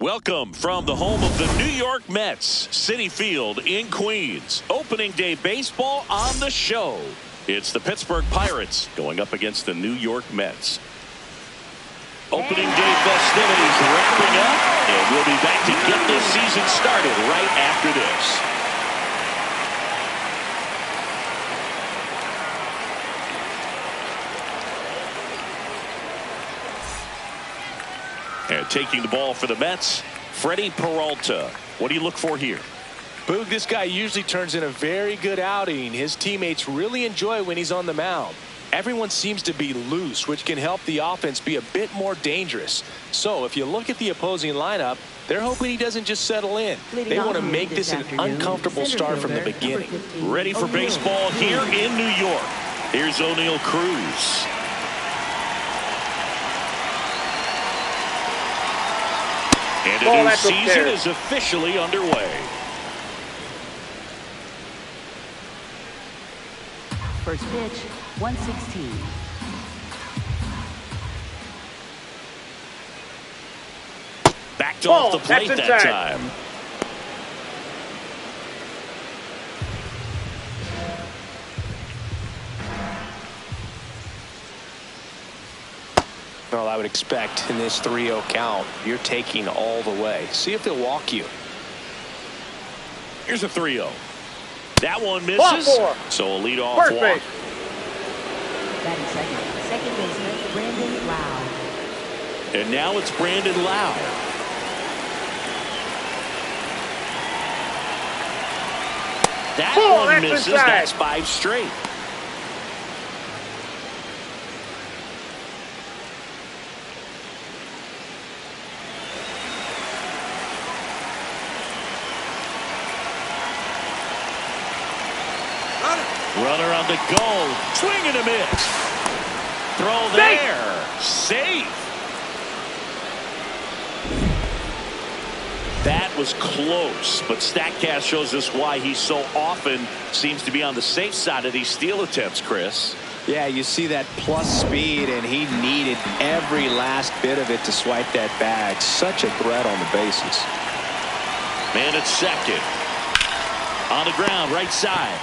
Welcome from the home of the New York Mets, Citi Field in Queens. Opening day baseball on the show. It's the Pittsburgh Pirates going up against the New York Mets. Opening day festivities wrapping up, and we'll be back to get this season started right after this. And taking the ball for the Mets, Freddie Peralta. What do you look for here? Boog, this guy usually turns in a very good outing. His teammates really enjoy when he's on the mound. Everyone seems to be loose, which can help the offense be a bit more dangerous. So if you look at the opposing lineup, they're hoping he doesn't just settle in. They want to make this an uncomfortable start from the beginning. Ready for baseball here in New York. Here's O'Neal Cruz. And a new season is officially underway. First pitch, 116. Backed off the plate that time. Well, I would expect in this 3-0 count, you're taking all the way. See if they'll walk you. Here's a 3-0. That one misses. So a leadoff walk. Batting second baseman, Brandon Lau. And now it's Brandon Lau. That one misses. That's 5 straight. Runner on the go. Swing and a miss. Throw there. Safe. That was close, but StatCast shows us why he so often seems to be on the safe side of these steal attempts, Chris. Yeah, you see that plus speed, and he needed every last bit of it to swipe that bag. Such a threat on the bases. Man at second. On the ground, right side.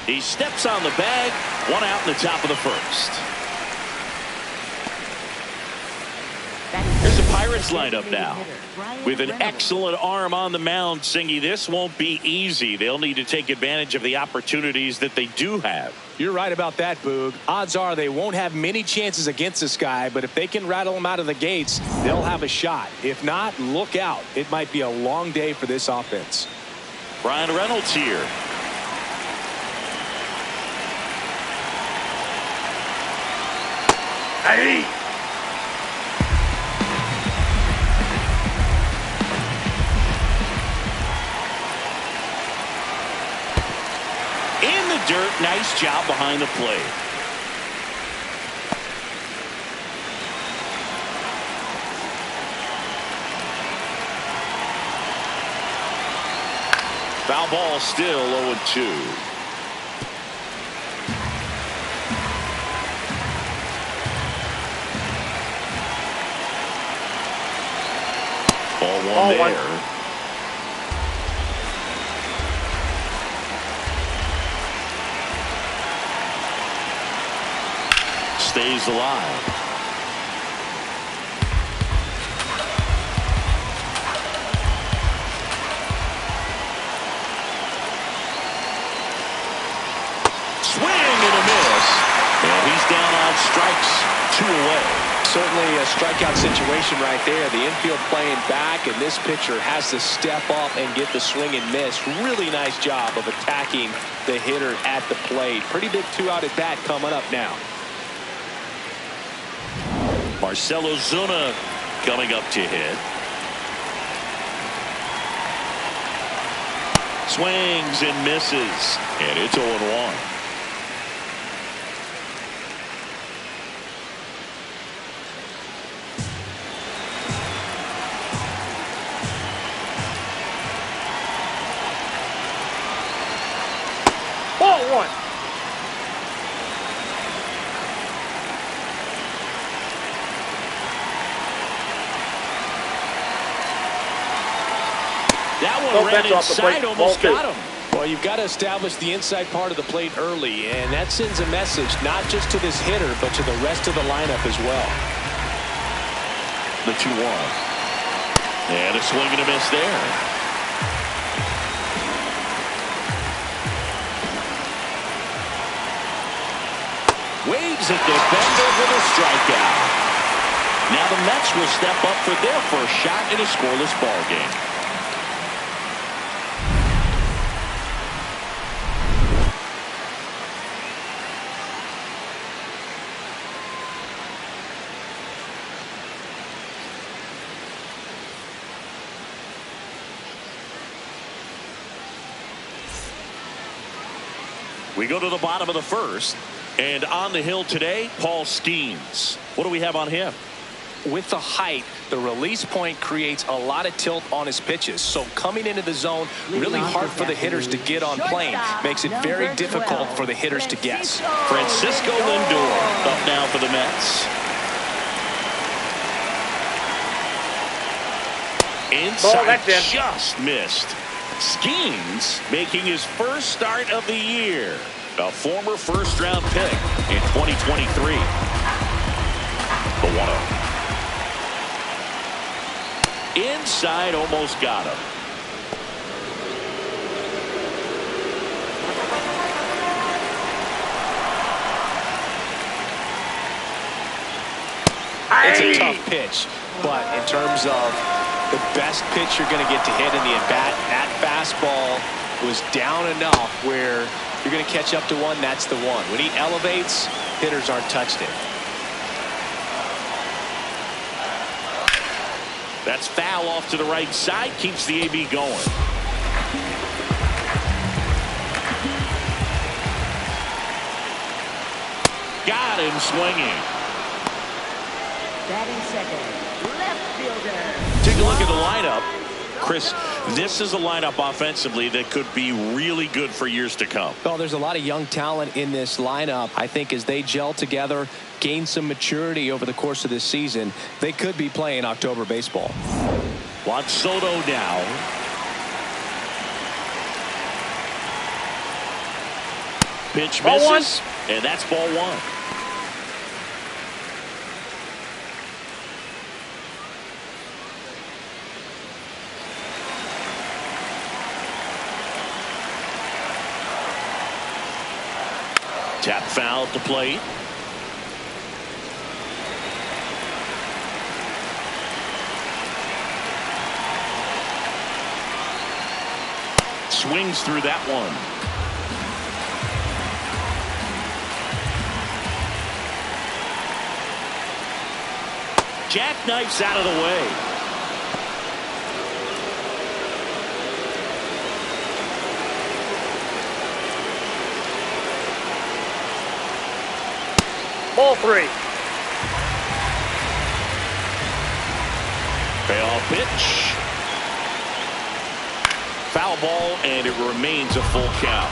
He steps on the bag. 1 out in the top of the first. Here's the Pirates lineup now. With an excellent arm on the mound, Singy, this won't be easy. They'll need to take advantage of the opportunities that they do have. You're right about that, Boog. Odds are they won't have many chances against this guy, but if they can rattle him out of the gates, they'll have a shot. If not, look out. It might be a long day for this offense. Brian Reynolds here. Hey! In the dirt, nice job behind the plate. Foul ball, still 0-2. Ball one there. Stays alive. Swing and a miss. And he's down on strikes, 2 away. Certainly a strikeout situation right there. The infield playing back, and this pitcher has to step up and get the swing and miss. Really nice job of attacking the hitter at the plate. Pretty big 2-out at bat coming up now. Marcell Ozuna coming up to hit. Swings and misses, and it's 0-1. Ball 1. Oh, ran inside, almost got him. Well, you've got to establish the inside part of the plate early, and that sends a message not just to this hitter, but to the rest of the lineup as well. The 2-1. And a swing and a miss there. Waves at the bender with a strikeout. Now the Mets will step up for their first shot in a scoreless ball game. We go to the bottom of the first, and on the hill today, Paul Skeens. What do we have on him? With the height, the release point creates a lot of tilt on his pitches. So coming into the zone, really hard for the hitters to get on plane. Makes it very difficult for the hitters to guess. Francisco Lindor up now for the Mets. Inside, just missed. Skeens making his first start of the year. A former first-round pick in 2023. The 1-0. Inside, almost got him. It's a tough pitch, but in terms of the best pitch you're going to get to hit in the at-bat, that fastball was down enough where you're going to catch up to one. That's the one. When he elevates, hitters aren't touched it. That's foul off to the right side. Keeps the AB going. Got him swinging. Batting second, left fielder. Take a look at the lineup. Chris, this is a lineup offensively that could be really good for years to come. Well, there's a lot of young talent in this lineup. I think as they gel together, gain some maturity over the course of this season, they could be playing October baseball. Juan Soto now. Pitch misses, and that's ball 1. Tap foul at the plate. Swings through that one. Jackknifes out of the way. Ball 3. Payoff pitch. Foul ball, and it remains a full count.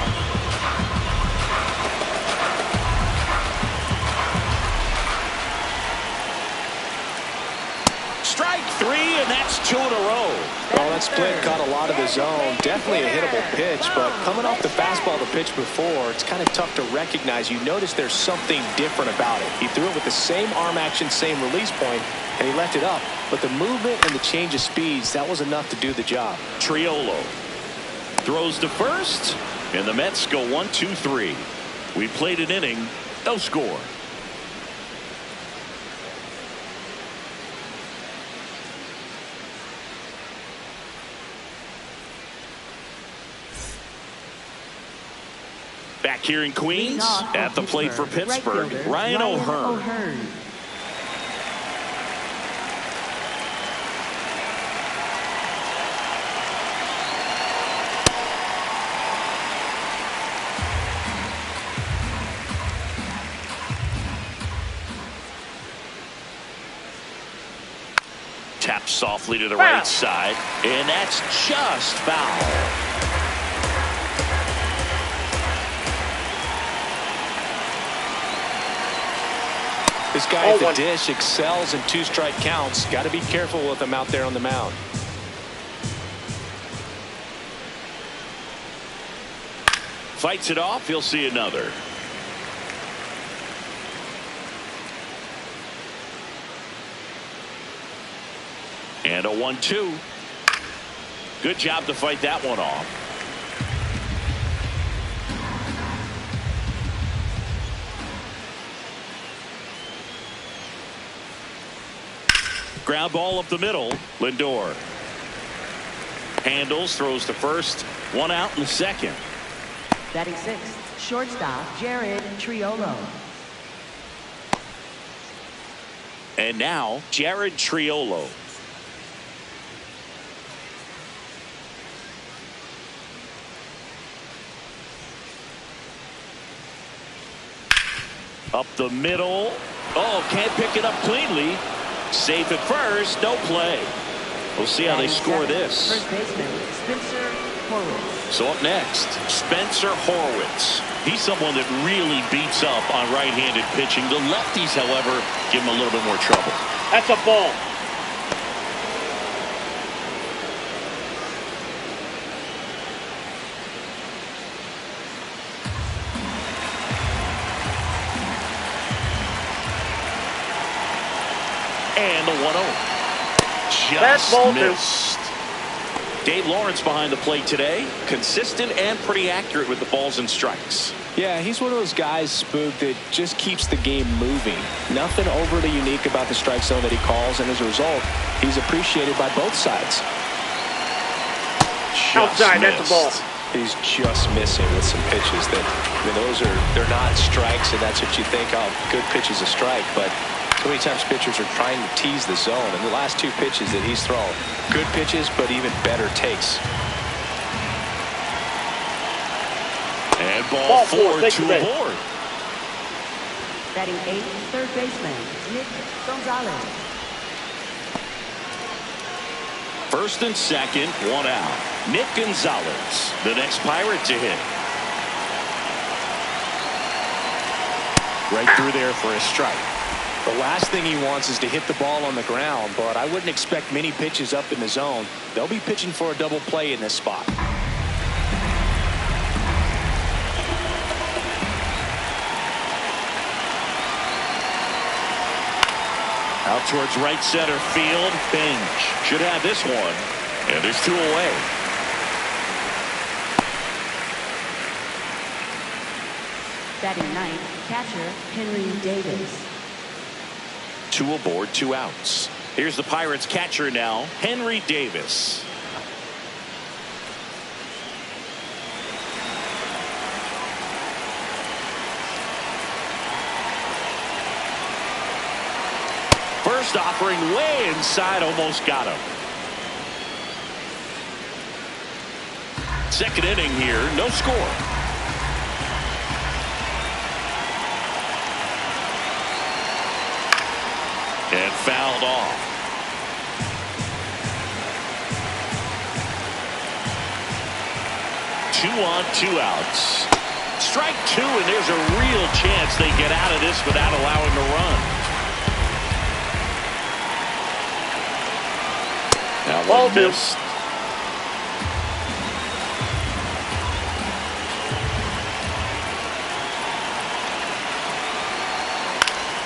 Strike 3, and that's 2 in a row. Well, that split caught a lot of the zone. Definitely a hittable pitch, but coming off the fastball the pitch before, it's kind of tough to recognize. You notice there's something different about it. He threw it with the same arm action, same release point, and he left it up. But the movement and the change of speeds, that was enough to do the job. Triolo throws to first, and the Mets go 1-2-3. We played an inning, no score. Back here in Queens, at the plate for Pittsburgh, Ryan O'Hearn. Taps softly to the right side, and that's just foul. This guy at the dish excels in 2-strike counts. Got to be careful with him out there on the mound. Fights it off. He'll see another. And a 1-2. Good job to fight that one off. Ground ball up the middle. Lindor handles, throws to first. One out in the second. Batting sixth, shortstop Jared Triolo. And now Jared Triolo. Up the middle. Oh, can't pick it up cleanly. Safe at first. No play. We'll see how they score this. First baseman Spencer Horwitz. So up next, Spencer Horwitz. He's someone that really beats up on right-handed pitching. The lefties, however, give him a little bit more trouble. That's a ball. And the 1-0. That's Just ball missed. Dave Lawrence behind the plate today. Consistent and pretty accurate with the balls and strikes. Yeah, he's one of those guys, Spook, that just keeps the game moving. Nothing overly unique about the strike zone that he calls, and as a result, he's appreciated by both sides. Outside, that's a ball. He's just missing with some pitches that, I mean, they're not strikes, and that's what you think, oh, good pitch is a strike, but so many times pitchers are trying to tease the zone, and the last two pitches that he's thrown, good pitches, but even better takes. And ball four to base. aboard. Batting eighth, third baseman Nick Gonzalez. First and second, one out. Nick Gonzalez, the next Pirate to hit. Right through there for a strike. The last thing he wants is to hit the ball on the ground, but I wouldn't expect many pitches up in the zone. They'll be pitching for a double play in this spot. Out towards right center field. Binge should have this one. And there's two away. Batting ninth, catcher Henry Davis. Two aboard, two outs. Here's the Pirates catcher now, Henry Davis. First offering way inside, almost got him. Second inning here, no score. And fouled off. Two on, two outs. Strike two, and there's a real chance they get out of this without allowing a run. Now Ball one two. missed.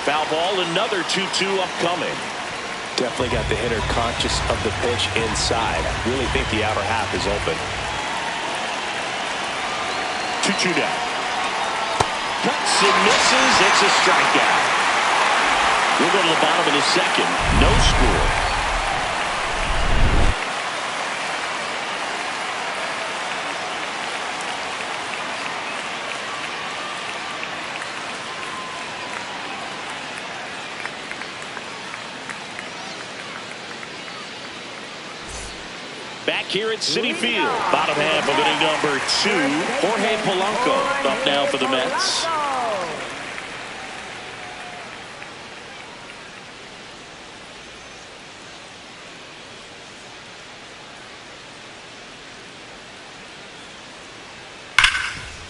Foul ball, another 2-2 upcoming. Definitely got the hitter conscious of the pitch inside. Really think the outer half is open. 2-2 down. Cuts and misses. It's a strikeout. We'll go to the bottom of the second. No score. Back here at Citi Field, bottom half of inning number 2. Jorge Polanco up now for the Mets.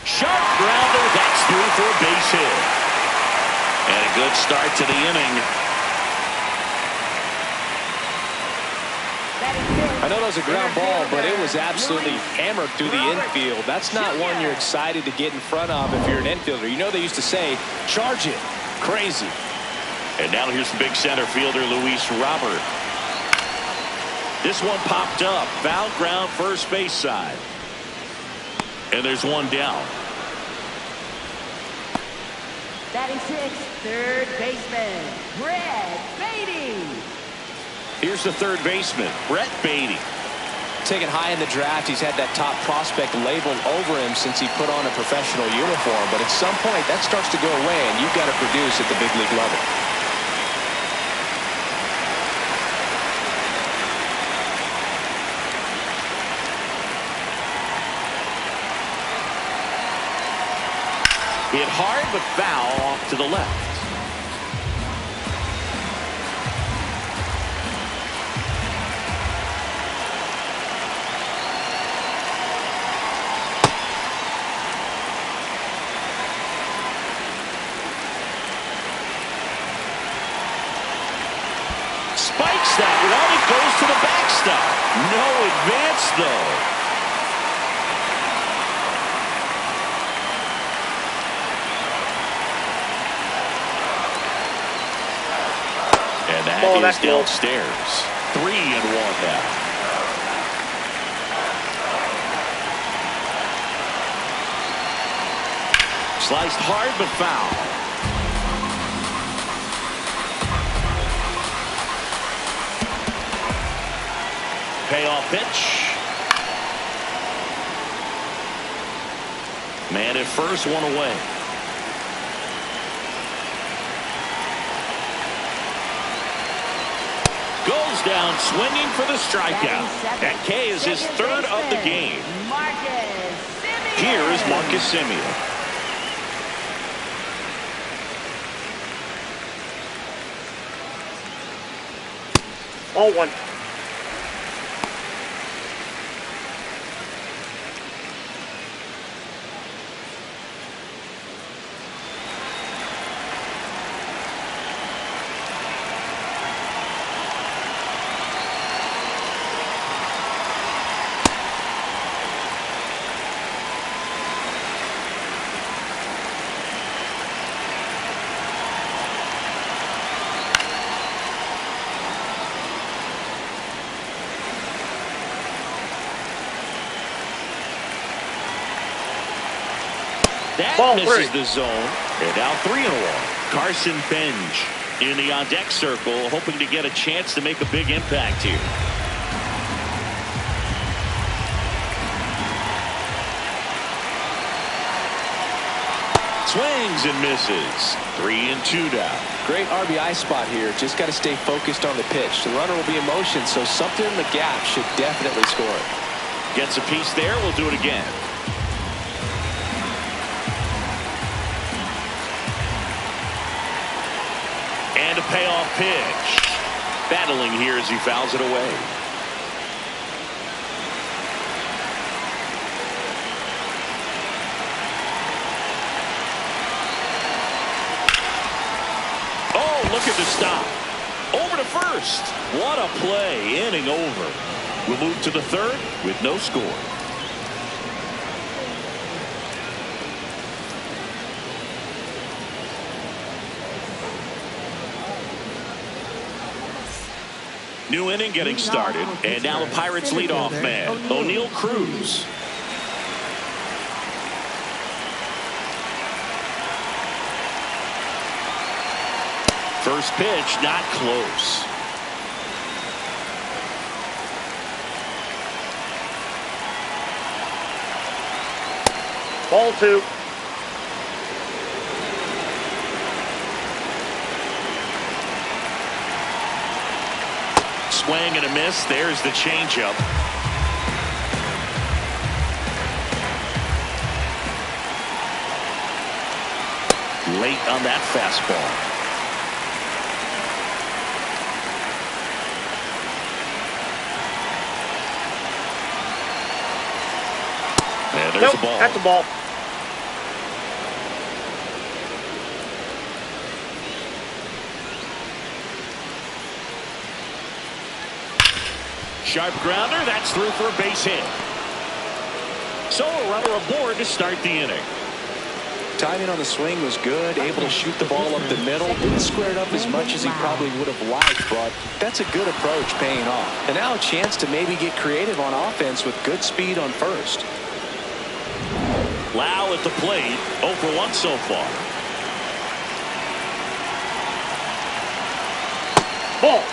Sharp grounder, that's through for a base hit. And a good start to the inning. Batting fifth, I know that was a ground ball, but it was absolutely hammered through the infield. That's not one you're excited to get in front of if you're an infielder. You know they used to say, charge it. Crazy. And now here's the big center fielder, Luis Robert. This one popped up. Foul ground, first base side. And there's one down. Batting sixth, third baseman, Brett Beatty. Here's the third baseman, Brett Beatty. Taken high in the draft, he's had that top prospect labeled over him since he put on a professional uniform. But at some point, that starts to go away, and you've got to produce at the big league level. Hit hard, but foul off to the left. Spikes that. It only goes to the backstop. No advance, though. And that is downstairs. 3-1 now. Sliced hard, but foul. Payoff pitch. Man at first, one away. Goes down swinging for the strikeout. That K is his third of the game. Here is Marcus Semien. All one. That Ball misses three. the zone. And now 3-1. Carson Benj in the on-deck circle, hoping to get a chance to make a big impact here. Swings and misses. 3-2 now. Great RBI spot here. Just got to stay focused on the pitch. The runner will be in motion, so something in the gap should definitely score. Gets a piece there. We'll do it again. And a payoff pitch. Battling here as he fouls it away. Oh, look at the stop. Over to first. What a play. Inning over. We'll move to the third with no score. New inning getting started, and now the Pirates leadoff man, O'Neal Cruz. First pitch, not close. Ball two. Swing and a miss. There's the changeup. Late on that fastball. And there's the ball. That's the ball. sharp grounder. That's through for a base hit. So a runner aboard to start the inning. Timing on the swing was good, able to shoot the ball up the middle. Didn't square it up as much as he probably would have liked, but that's a good approach paying off. And now a chance to maybe get creative on offense with good speed on first. Lau at the plate, 0 for 1 so far. Ball.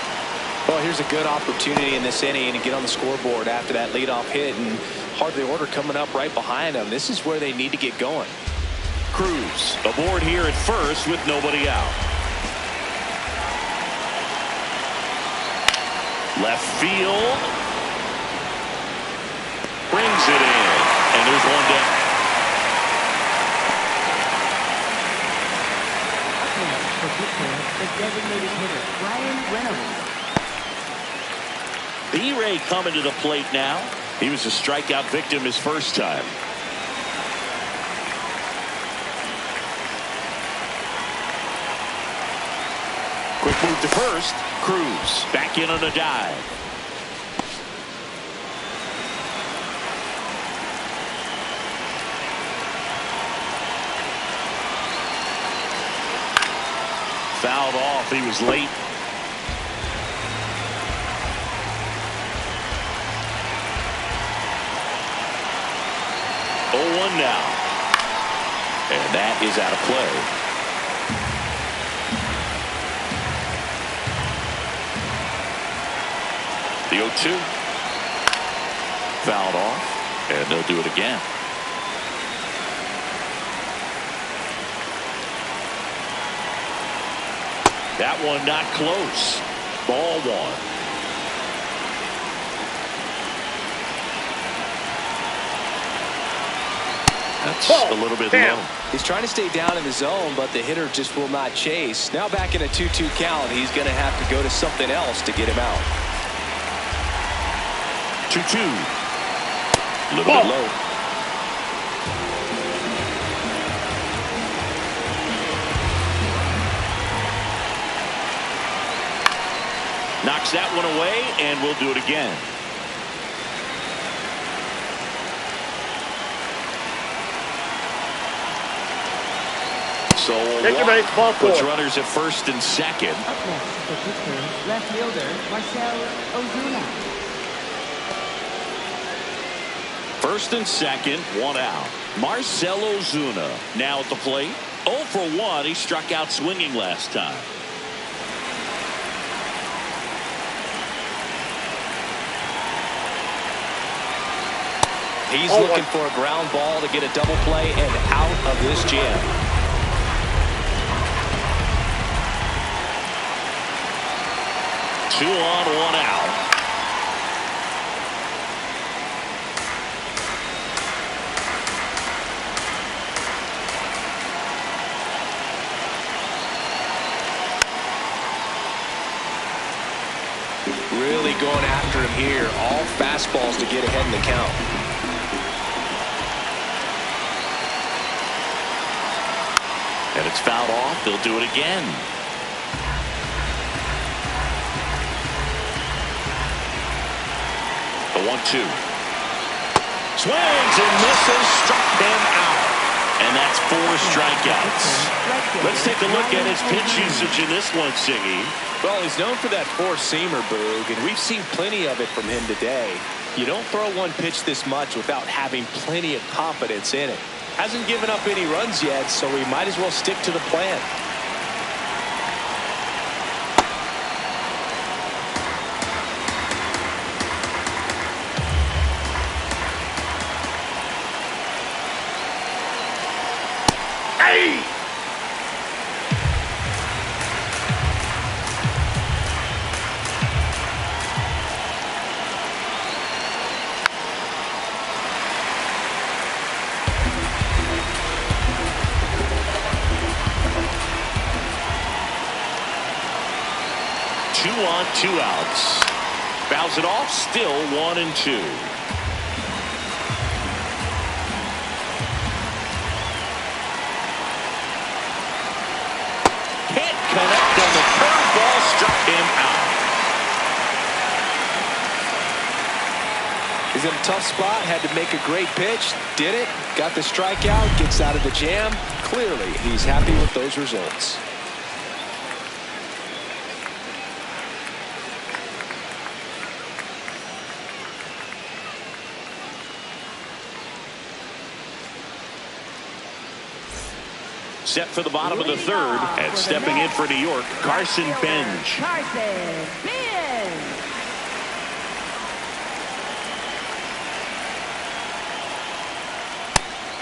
Well, here's a good opportunity in this inning to get on the scoreboard after that leadoff hit, and hardly order coming up right behind them. This is where they need to get going. Cruz aboard here at first with nobody out. Left field. Brings it in. And there's one down. The designated hitter, Brian Reynolds. B-Ray coming to the plate now. He was a strikeout victim his first time. Quick move to first. Cruz back in on a dive. Fouled off. He was late. Now, and that is out of play. The 0-2 fouled off, and they'll do it again. That one not close. Ball one. That's a little bit low. He's trying to stay down in the zone, but the hitter just will not chase. Now back in a 2-2 count, he's going to have to go to something else to get him out. 2-2. A little bit low. Knocks that one away, and we'll do it again. So puts runners at first and second. Up next, the pitcher, left fielder, Marcell Ozuna. First and second, one out. Marcell Ozuna now at the plate. 0 for 1. He struck out swinging last time. He's looking for a ground ball to get a double play and out of this jam. 2 on, 1 out. Really going after him here. All fastballs to get ahead in the count. And it's fouled off. They'll do it again. The 1-2. Swings and misses. Struck them out. And that's 4 strikeouts. Let's take a look at his pitch usage in this one, Siggy. Well, he's known for that 4-seamer, Boog, and we've seen plenty of it from him today. You don't throw one pitch this much without having plenty of confidence in it. Hasn't given up any runs yet, so we might as well stick to the plan. Hey! Two on, 2 outs. Fouls it off, still 1-2. Can't connect on the curveball, struck him out. was in a tough spot, had to make a great pitch, did it, got the strikeout, gets out of the jam. Clearly, he's happy with those results. Set for the bottom of the third, and stepping in for New York, Carson Bench. Carson Bench.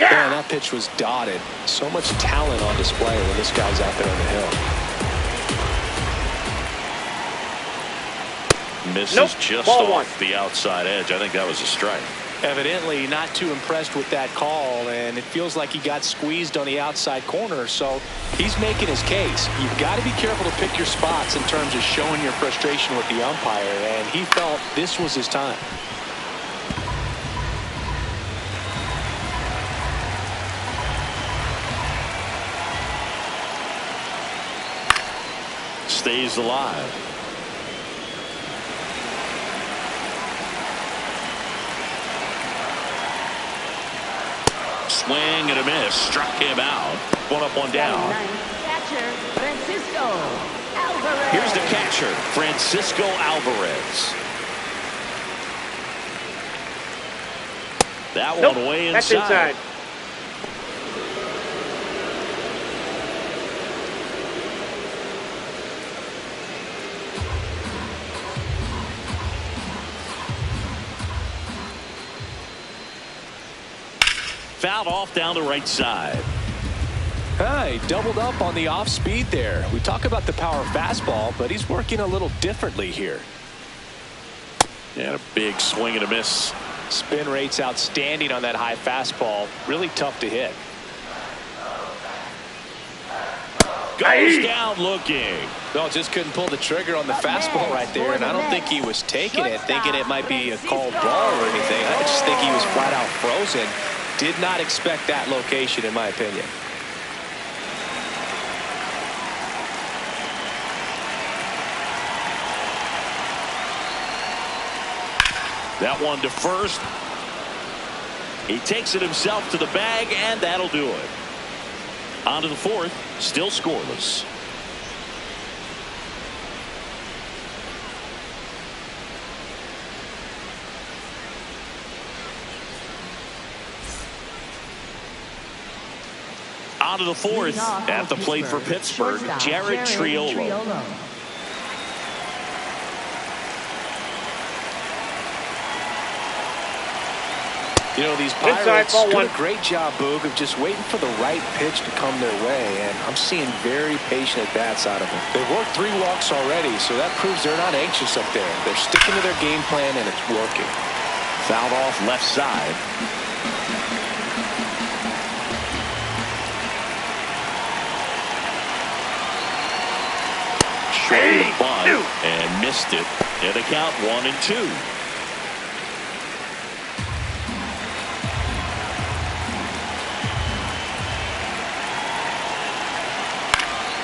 Man, that pitch was dotted. So much talent on display when this guy's out there on the hill. Misses just off the outside edge. I think that was a strike. Evidently not too impressed with that call, and it feels like he got squeezed on the outside corner, so he's making his case. You've got to be careful to pick your spots in terms of showing your frustration with the umpire, and he felt this was his time. Stays alive. Swing and a miss. Struck him out. One up, one down. Catcher Francisco Alvarez. Here's the catcher, Francisco Alvarez. That one way inside. That's inside. Fouled off down the right side. He doubled up on the off speed there. We talk about the power fastball, but he's working a little differently here. And a big swing and a miss. Spin rate's outstanding on that high fastball. Really tough to hit. Goes down looking. No, just couldn't pull the trigger on the fastball right there, and I don't think he was taking it, thinking it might be a called ball or anything. I just think he was flat out frozen. Did not expect that location, in my opinion. That one to first. He takes it himself to the bag, and that'll do it. On to the fourth, still scoreless. On to the fourth, at the plate for Pittsburgh, Jared Triolo. You know, these Pirates do a great job, Boog, of just waiting for the right pitch to come their way, and I'm seeing very patient at-bats out of them. They've worked 3 walks already, so that proves they're not anxious up there. They're sticking to their game plan, and it's working. Fouled off left side. Short of bunt and missed it. And the count 1-2.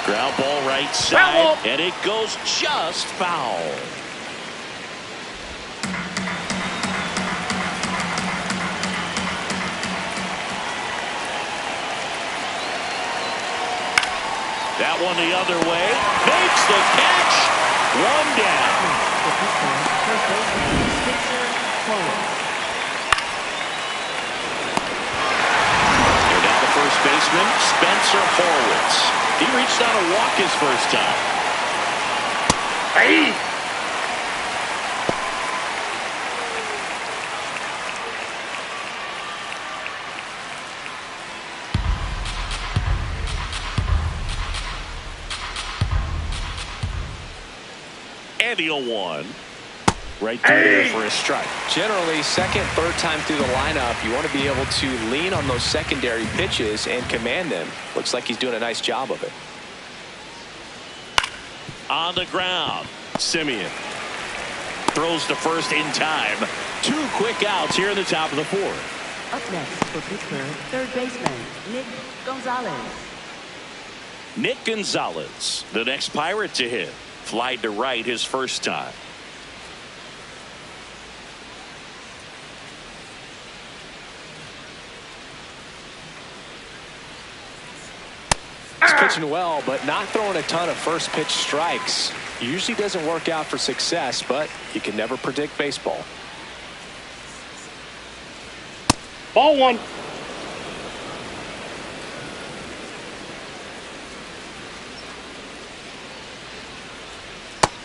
Ground ball right side, and it goes just foul. That one the other way. Makes the catch. One down. Here now the first baseman, Spencer Horwitz. He reached out to walk his first time. Hey! And the 0-1. Right through there for a strike. Generally, second, third time through the lineup, you want to be able to lean on those secondary pitches and command them. Looks like he's doing a nice job of it. On the ground, Simeon throws to first in time. 2 quick outs here in the top of the fourth. Up next for Pittsburgh, third baseman Nick Gonzalez. Nick Gonzalez, the next Pirate to hit. Flied to right his first time. pitching well, but not throwing a ton of first pitch strikes. Usually doesn't work out for success, but you can never predict baseball. Ball one.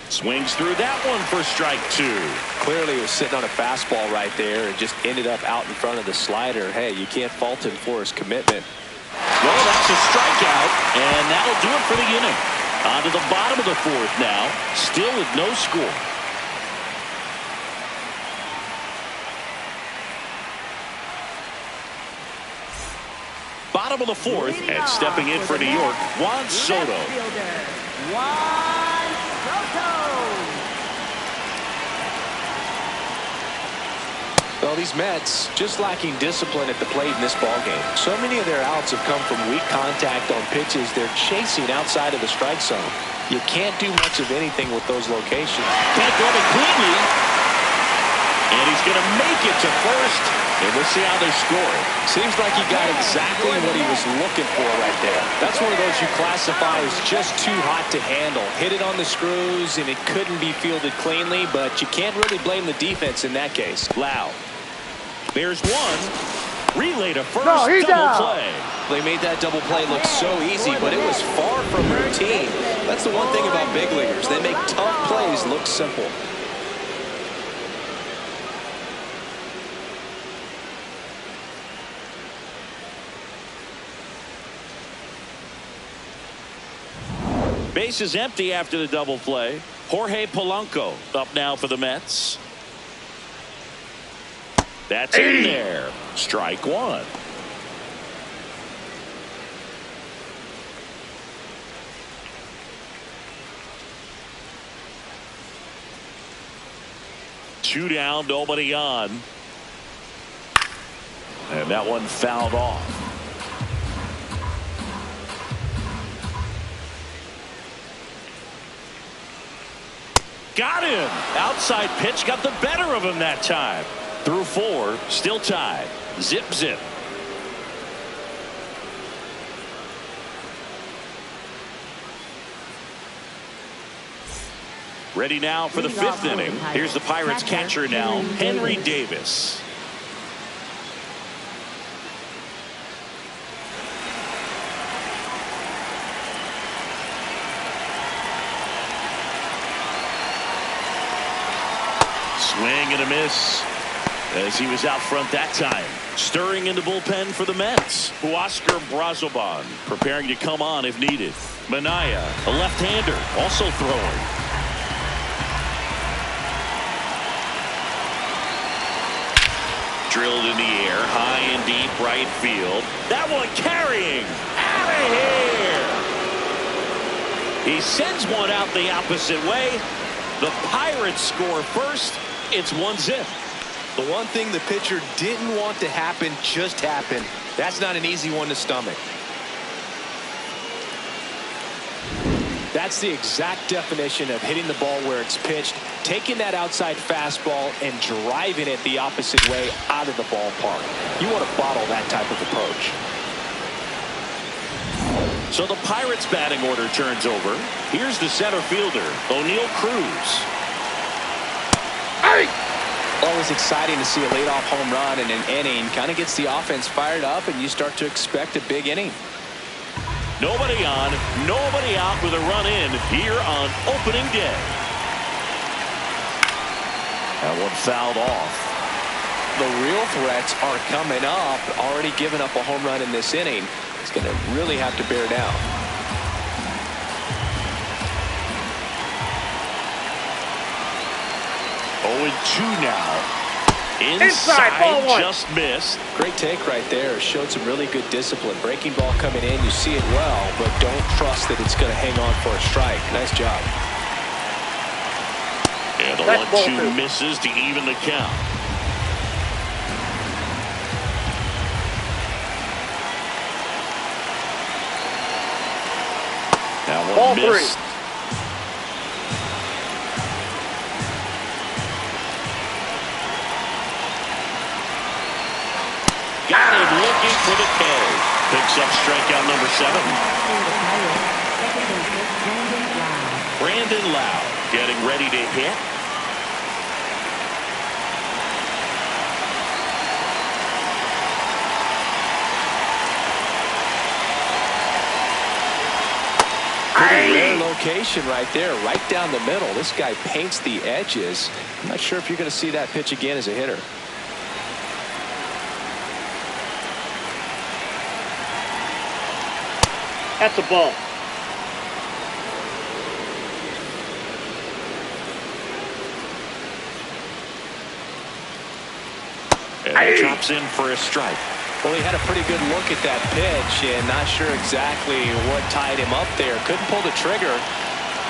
Swings through that one for strike two. Clearly he was sitting on a fastball right there and just ended up out in front of the slider. Hey, you can't fault him for his commitment. Well, that's a strikeout, and that'll do it for the inning. On to the bottom of the fourth now, still with no score. Bottom of the fourth, and stepping in for New York, Juan Soto. Juan Soto. Well, these Mets just lacking discipline at the plate in this ballgame. So many of their outs have come from weak contact on pitches they're chasing outside of the strike zone. You can't do much of anything with those locations. Can't throw it cleanly. And he's going to make it to first. And we'll see how they score. Seems like he got exactly what he was looking for right there. That's one of those you classify as just too hot to handle. Hit it on the screws, and it couldn't be fielded cleanly, but you can't really blame the defense in that case. Lau. There's one. Relay to first. No, he's double out. play. They made that double play look so easy, but it was far from routine. That's the one thing about big leaguers. They make tough plays look simple. Base is empty after the double play. Jorge Polanco up now for the Mets. That's in there. Strike one. Two down, nobody on. And that one fouled off. Got him. Outside pitch got the better of him that time. Through four, still tied. Zip, zip. Ready now for the fifth inning. Here's the Pirates catcher now, Henry Davis. Swing and a miss as he was out front that time. Stirring in the bullpen for the Mets. Huascar Brazoban preparing to come on if needed. Minaya, a left-hander, also throwing. Drilled in the air, high and deep right field. That one carrying. Out of here. He sends one out the opposite way. The Pirates score first. It's 1-0. The one thing the pitcher didn't want to happen just happened. That's not an easy one to stomach. That's the exact definition of hitting the ball where it's pitched, taking that outside fastball and driving it the opposite way out of the ballpark. You want to bottle that type of approach. So the Pirates batting order turns over. Here's the center fielder, O'Neal Cruz. Hey! Always exciting to see a leadoff home run in an inning. Kind of gets the offense fired up, and you start to expect a big inning. Nobody on, nobody out with a run in here on opening day. That one fouled off. The real threats are coming up. Already giving up a home run in this inning. It's going to really have to bear down. 0-2 now. Inside, ball one. Just missed. Great take right there. Showed some really good discipline. Breaking ball coming in. You see it well, but don't trust that it's going to hang on for a strike. Nice job. And the 1-2 misses to even the count. That one Ball missed. three. Got him looking for the K. Picks Picks up strikeout number 7. Brandon Lau getting ready to hit. Pretty rare location right there, right down the middle. This guy paints the edges. I'm not sure if you're going to see that pitch again as a hitter. That's a ball. And he drops in for a strike. Well, he had a pretty good look at that pitch and not sure exactly what tied him up there. Couldn't pull the trigger.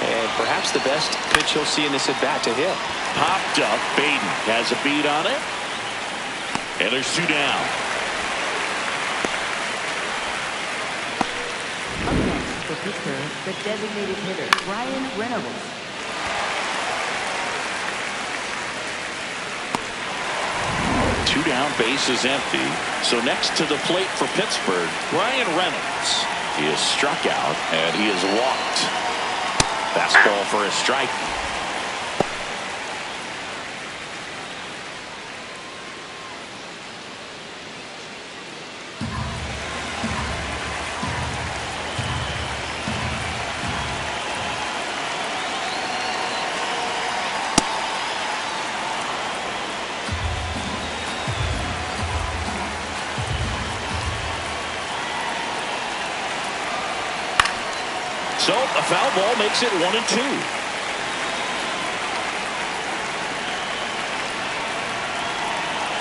And perhaps the best pitch he'll see in this at-bat to hit. Popped up. Baden has a beat on it. And there's 2 down. Up next for Pittsburgh, the designated hitter, Ryan Reynolds. Two down, base is empty. So next to the plate for Pittsburgh, Ryan Reynolds. He is struck out and he is walked. Fastball for a strike. So a foul ball makes it 1-2.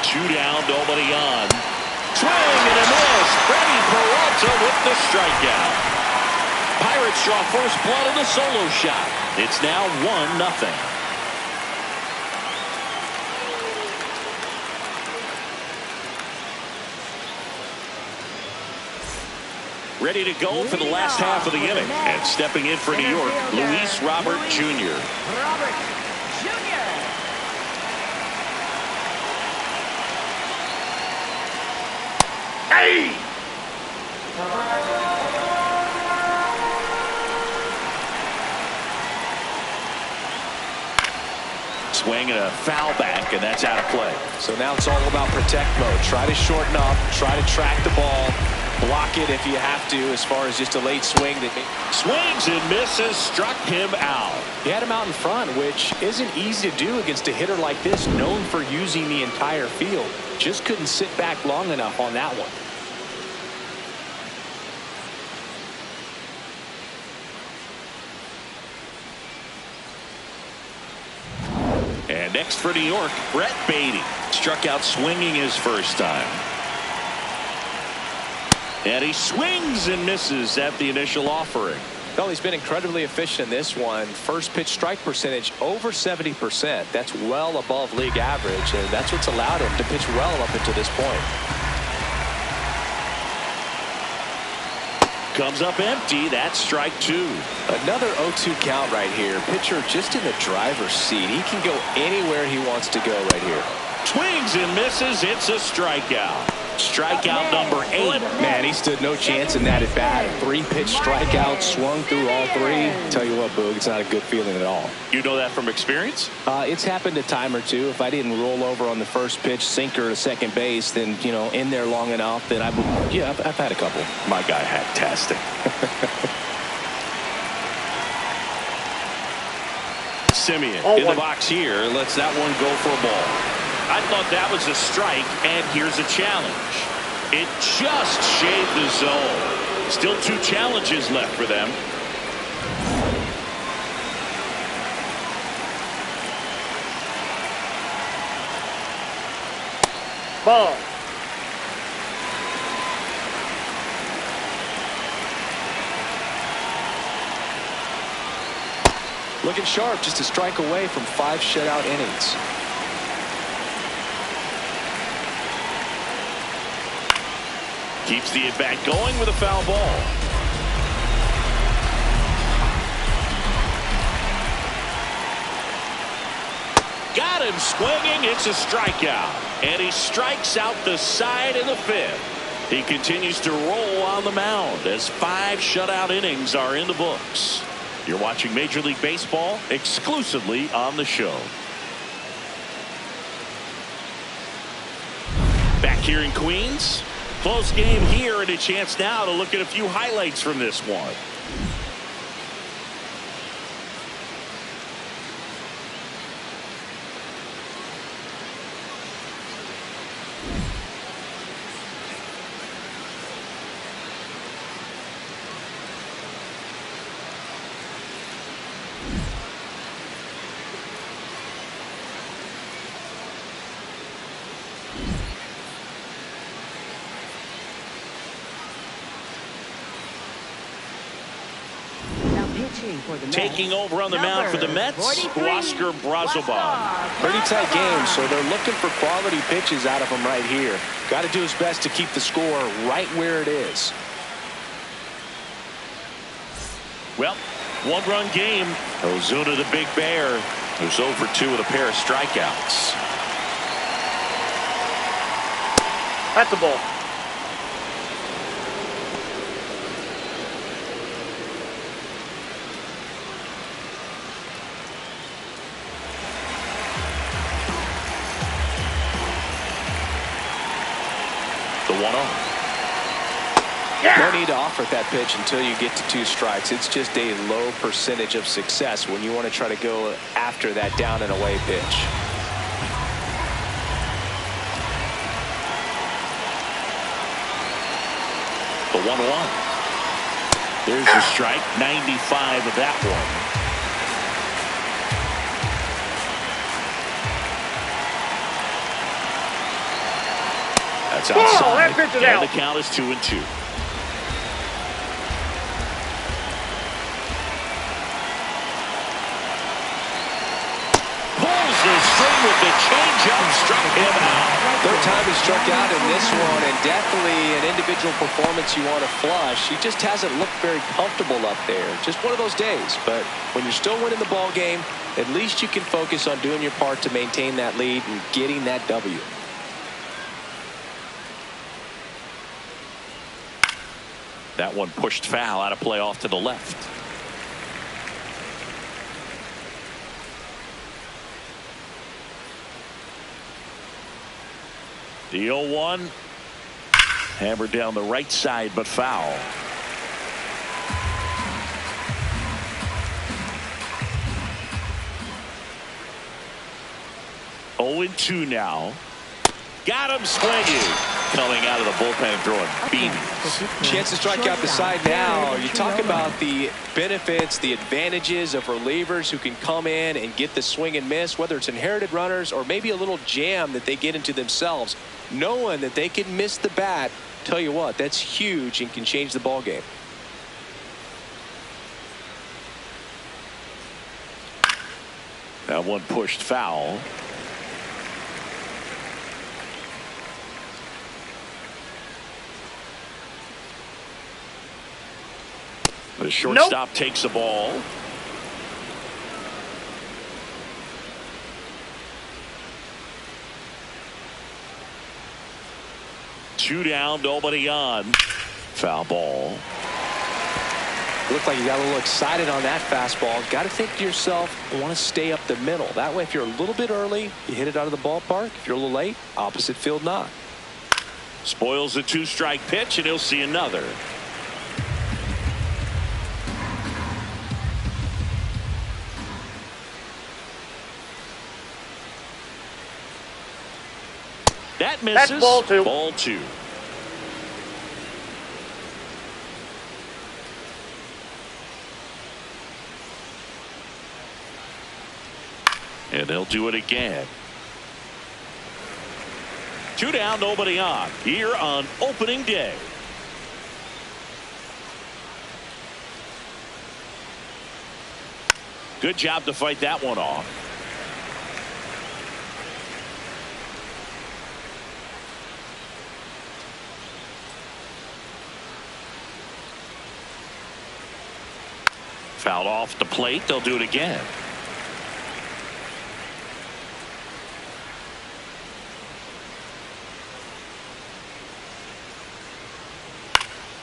Two down, nobody on. Swing and a miss. Freddie Peralta with the strikeout. Pirates draw first blood in the solo shot. It's now 1-0. Ready to go for the last half of the inning. And stepping in for New York, Luis Robert Jr. Robert Jr. Hey! Swing and a foul back, and that's out of play. So now it's all about protect mode. Try to shorten up, try to track the ball, block it if you have to, as far as just a late swing. Swings and misses, struck him out. He had him out in front, which isn't easy to do against a hitter like this, known for using the entire field. Just couldn't sit back long enough on that one. And next for New York, Brett Baty. Struck out swinging his first time. And he swings and misses at the initial offering. Well, he's been incredibly efficient in this one. First pitch strike percentage over 70%. That's well above league average, and that's what's allowed him to pitch well up until this point. Comes up empty. That's strike 2. Another 0-2 count right here. Pitcher just in the driver's seat. He can go anywhere he wants to go right here. Swings and misses. It's a strikeout. Strikeout number 8. Man, he stood no chance in that at bat. 3-pitch strikeout, swung through all 3. Tell you what, Boog, it's not a good feeling at all. You know that from experience? It's happened a time or two. If I didn't roll over on the first pitch, sinker to second base, then, you know, in there long enough, then I would, yeah, I've had a couple. My guy had testing. Simeon in the box here. Lets that one go for a ball. I thought that was a strike, and here's a challenge. It just shaved the zone. Still 2 challenges left for them. Ball. Looking sharp, just a strike away from 5 shutout innings. Keeps the at-bat going with a foul ball. Got him swinging. It's a strikeout. And he strikes out the side in the 5th. He continues to roll on the mound as 5 shutout innings are in the books. You're watching Major League Baseball exclusively on the show. Back here in Queens, close game here, and a chance now to look at a few highlights from this one. Taking over on the mound for the Mets, Oscar Brazoban. Pretty tight game, so they're looking for quality pitches out of him right here. Got to do his best to keep the score right where it is. Well, 1-run game. Ozuna, the big bear, who's 0 for 2 with a pair of strikeouts. That's a ball. The 1-0. Yeah. No need to offer that pitch until you get to 2 strikes. It's just a low percentage of success when you want to try to go after that down and away pitch. The 1-1. There's the strike. 95 of that one. That's outside. That pitch is and out. The count is 2-2. Pulls the string with the changeup, struck him out. Third time he struck out in this one, and definitely an individual performance you want to flush. He just hasn't looked very comfortable up there. Just one of those days. But when you're still winning the ball game, at least you can focus on doing your part to maintain that lead and getting that W. That one pushed foul, out of play off to the left. The 0-1 hammered down the right side, but foul. Oh and 2 now. Got him swinging. Coming out of the bullpen and throwing beanies. Chance to strike out the side now. You talk about the benefits, the advantages of relievers who can come in and get the swing and miss, whether it's inherited runners or maybe a little jam that they get into themselves. Knowing that they can miss the bat, tell you what, that's huge and can change the ball game. That one pushed foul. The shortstop takes the ball. Two down, nobody on. Foul ball. Looked like you got a little excited on that fastball. Got to think to yourself, I want to stay up the middle. That way, if you're a little bit early, you hit it out of the ballpark. If you're a little late, opposite field knock. Spoils the 2-strike pitch, and he'll see another. That misses. That's ball 2. Ball 2. And they'll do it again. 2 down, nobody on. Here on opening day. Good job to fight that one off. Fouled off the plate. They'll do it again.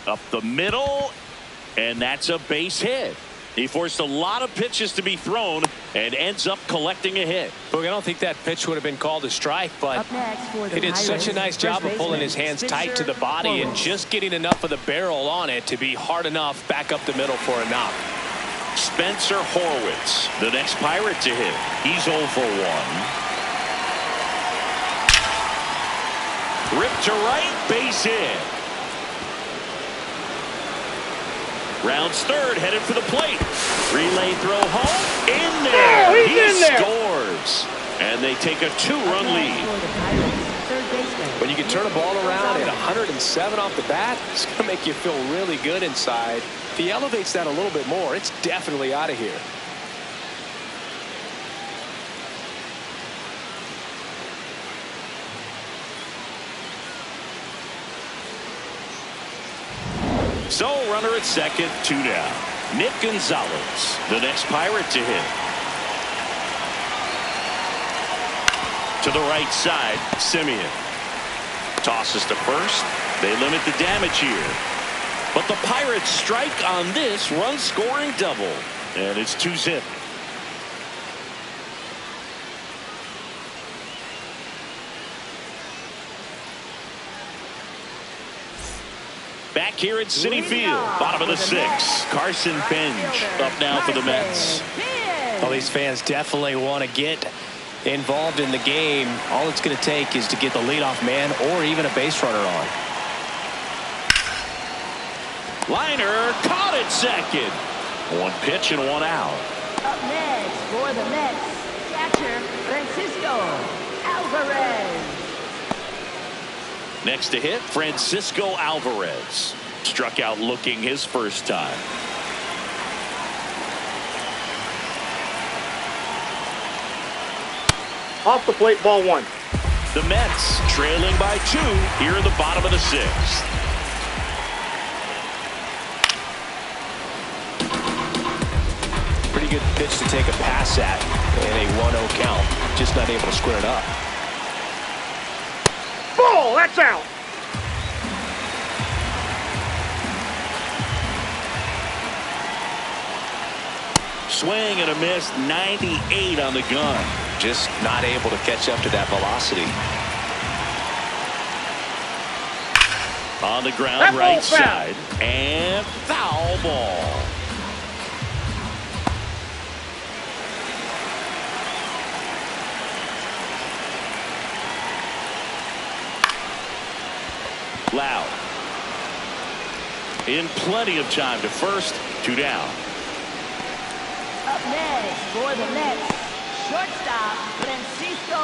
Up the middle, and that's a base hit. He forced a lot of pitches to be thrown and ends up collecting a hit. Look, I don't think that pitch would have been called a strike, but he did such a nice job of pulling his hands tight to the body and just getting enough of the barrel on it to be hard enough back up the middle for a knock. Spencer Horwitz, the next Pirate to hit. He's 0 for 1. Ripped to right, base hit. Rounds third, headed for the plate. Relay throw home. In there. Oh, he's he in there. Scores. And they take a 2-run lead. When you can turn a ball around at 107 off the bat, it's going to make you feel really good inside. If he elevates that a little bit more, it's definitely out of here. So runner at second, 2 down. Nick Gonzalez, the next Pirate to hit. To the right side, Simeon. Tosses to first. They limit the damage here. But the Pirates strike on this run-scoring double. And it's 2-zip. Back here at Citi Field, bottom of the 6th. Carson Bench up now for the Mets. Well, these fans definitely want to get involved in the game. All it's going to take is to get the leadoff man or even a base runner on. Liner caught at second. 1 pitch and 1 out. Up next for the Mets, catcher Francisco Alvarez. Next to hit, Francisco Alvarez. Struck out looking his first time. Off the plate, ball 1. The Mets trailing by 2 here in the bottom of the 6th. Pretty good pitch to take a pass at in a 1-0 count. Just not able to square it up. Ball, that's out. Swing and a miss, 98 on the gun. Just not able to catch up to that velocity. On the ground, That right ball's foul. side, and foul ball. Loud. In plenty of time to first, 2 down. Up next for the Mets, shortstop Francisco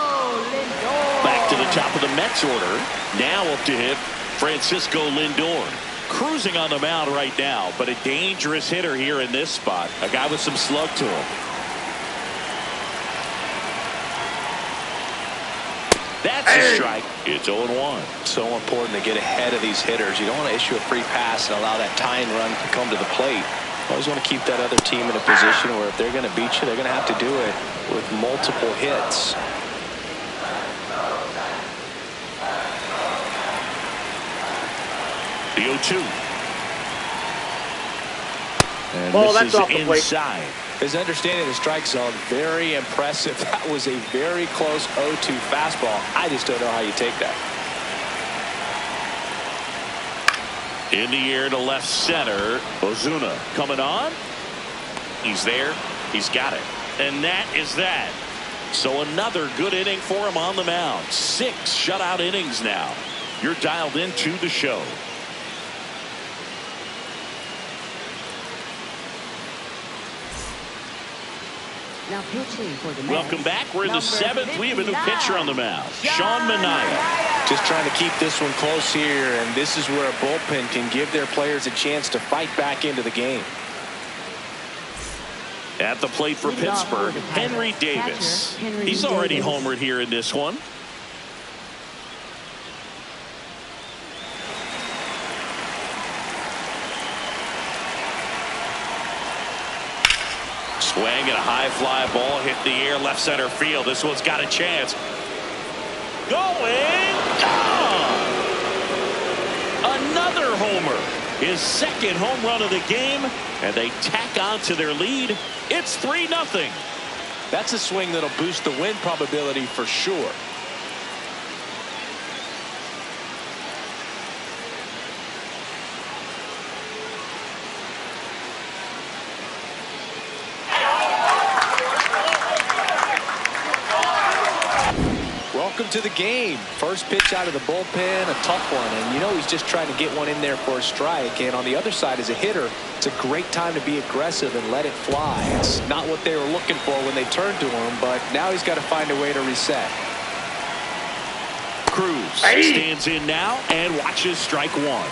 Lindor. Back to the top of the Mets order. Now up to hit Francisco Lindor. Cruising on the mound right now, but a dangerous hitter here in this spot. A guy with some slug to him. That's a strike. It's 0-1. So important to get ahead of these hitters. You don't want to issue a free pass and allow that tying run to come to the plate. Always want to keep that other team in a position where if they're going to beat you, they're going to have to do it with multiple hits. The 0-2. And Ball, this that's is off the plate. inside. His understanding of the strike zone, very impressive. That was a very close 0-2 fastball. I just don't know how you take that. In the air to left center. Ozuna coming on. He's there. He's got it. And that is that. So another good inning for him on the mound. 6 shutout innings now. You're dialed into the show. Now pitching for the Mets. Welcome back. We're in the Number 7th. We have a new 59, pitcher on the mound. Sean Manaea. Just trying to keep this one close here, and this is where a bullpen can give their players a chance to fight back into the game. At the plate for Leading off Pittsburgh, for the Henry Pirates, Davis. catcher, Henry He's already Davis. homered here in this one. Swing and a high fly ball hit the air left center field. This one's got a chance. Going gone. Another homer. His second home run of the game, and they tack on to their lead. It's 3-0. That's a swing that'll boost the win probability for sure. Welcome to the game. First pitch out of the bullpen, a tough one, and you know he's just trying to get one in there for a strike. And on the other side, as a hitter, it's a great time to be aggressive and let it fly. It's not what they were looking for when they turned to him, but now he's got to find a way to reset. Cruz stands in now and watches strike one.